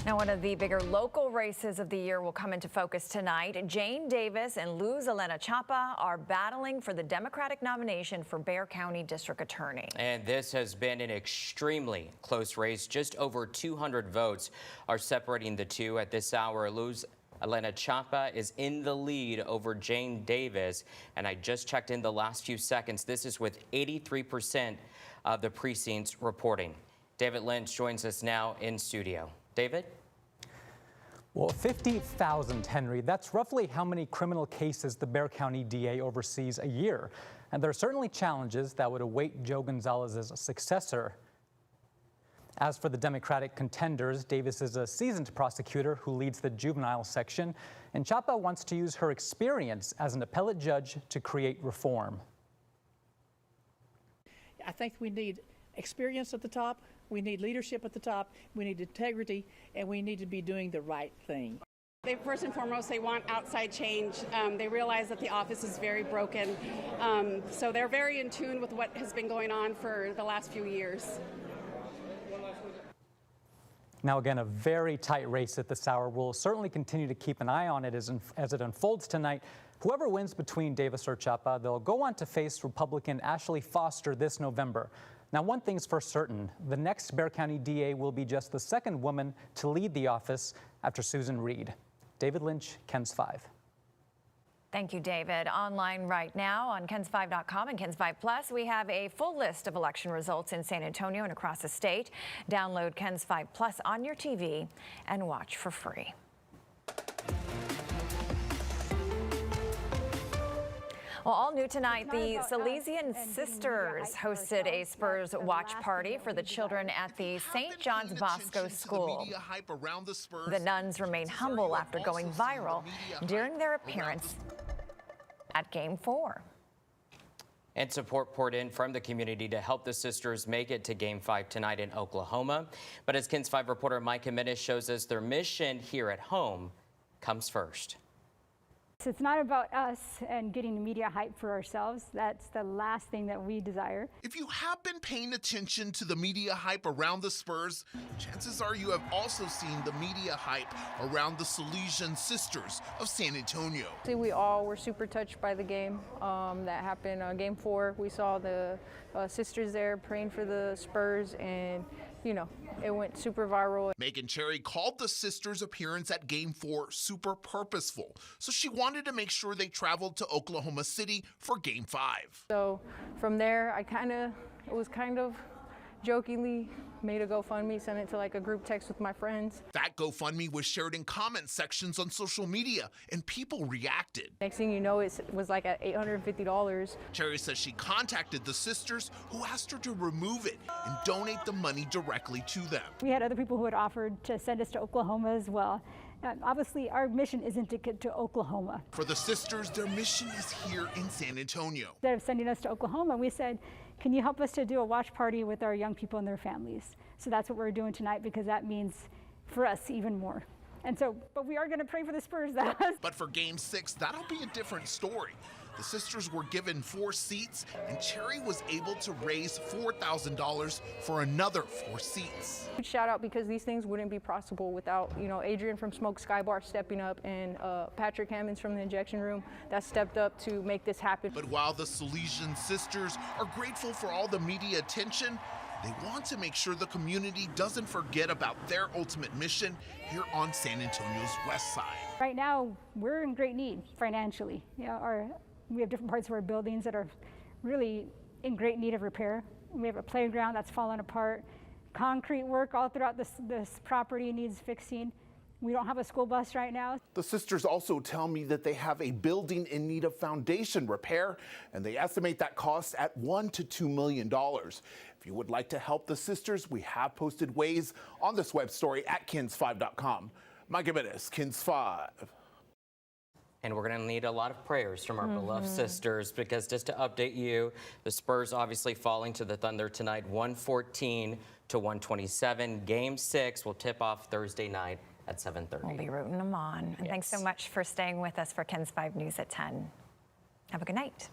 Now, one of the bigger local races of the year will come into focus tonight. Jane Davis and Luz Elena Chapa are battling for the Democratic nomination for Bexar County District Attorney. And this has been an extremely close race. Just over 200 votes are separating the two at this hour. Luz Elena Chapa is in the lead over Jane Davis, and I just checked in the last few seconds. This is with 83% of the precincts reporting. David Lynch joins us now in studio. David? Well, 50,000, Henry. That's roughly how many criminal cases the Bexar County DA oversees a year. And there are certainly challenges that would await Joe Gonzalez's successor. As for the Democratic contenders, Davis is a seasoned prosecutor who leads the juvenile section, and Chapa wants to use her experience as an appellate judge to create reform. I think we need experience at the top, we need leadership at the top, we need integrity, and we need to be doing the right thing. First and foremost, they want outside change. They realize that the office is very broken. So they're very in tune with what has been going on for the last few years. Now, again, a very tight race at this hour. We'll certainly continue to keep an eye on it as it unfolds tonight. Whoever wins between Davis or Chapa, they'll go on to face Republican Ashley Foster this November. Now, one thing's for certain, the next Bexar County DA will be just the second woman to lead the office after Susan Reed. David Lynch, KENS 5. Thank you, David. Online right now on KENS5.com and KENS 5 Plus, we have a full list of election results in San Antonio and across the state. Download KENS 5 Plus on your TV and watch for free. Well, all new tonight, the Salesian Sisters hosted a Spurs watch party for the children at the St. John's Bosco School. The nuns remain humble after going viral during their appearance at Game 4. And support poured in from the community to help the sisters make it to Game 5 tonight in Oklahoma. But as KENS 5 reporter Mike Jimenez shows us, their mission here at home comes first. It's not about us and getting the media hype for ourselves. That's the last thing that we desire. If you have been paying attention to the media hype around the Spurs, chances are you have also seen the media hype around the Salesian Sisters of San Antonio. We all were super touched by the game that happened Game 4. We saw the sisters there praying for the Spurs, and you know, it went super viral. Megan Cherry called the sisters' appearance at Game 4 super purposeful, so she wanted to make sure they traveled to Oklahoma City for Game 5. So from there, it was kind of jokingly made a GoFundMe, sent it to like a group text with my friends. That GoFundMe was shared in comment sections on social media, and people reacted. Next thing you know, it was like at $850. Cherry says she contacted the sisters, who asked her to remove it and donate the money directly to them. We had other people who had offered to send us to Oklahoma as well. Obviously, our mission isn't to get to Oklahoma. For the sisters, their mission is here in San Antonio. Instead of sending us to Oklahoma, we said, can you help us to do a watch party with our young people and their families? So that's what we're doing tonight, because that means for us even more. And so, but we are going to pray for the Spurs. But for Game 6, that'll be a different story. The sisters were given 4 seats, and Cherry was able to raise $4,000 for another 4 seats. Huge shout out, because these things wouldn't be possible without, you know, Adrian from Smoke Sky Bar stepping up, and Patrick Hammonds from the injection room that stepped up to make this happen. But while the Salesian sisters are grateful for all the media attention, they want to make sure the community doesn't forget about their ultimate mission here on San Antonio's west side. Right now, we're in great need financially. You know, we have different parts of our buildings that are really in great need of repair. We have a playground that's fallen apart. Concrete work all throughout this property needs fixing. We don't have a school bus right now. The sisters also tell me that they have a building in need of foundation repair, and they estimate that cost at $1 to $2 million. If you would like to help the sisters, we have posted ways on this web story at KENS5.com. Mike Jimenez, KENS 5. And we're going to need a lot of prayers from our beloved sisters, because just to update you, the Spurs obviously falling to the Thunder tonight, 114 to 127. Game 6 will tip off Thursday night at 7:30. We'll be rooting them on. And thanks so much for staying with us for KENS 5 News at 10. Have a good night.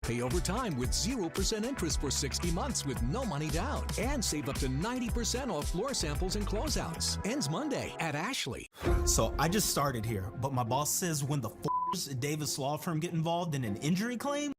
Pay over time with 0% interest for 60 months with no money down. And save up to 90% off floor samples and closeouts. Ends Monday at Ashley. So I just started here, but my boss says when the Davis Law Firm get involved in an injury claim,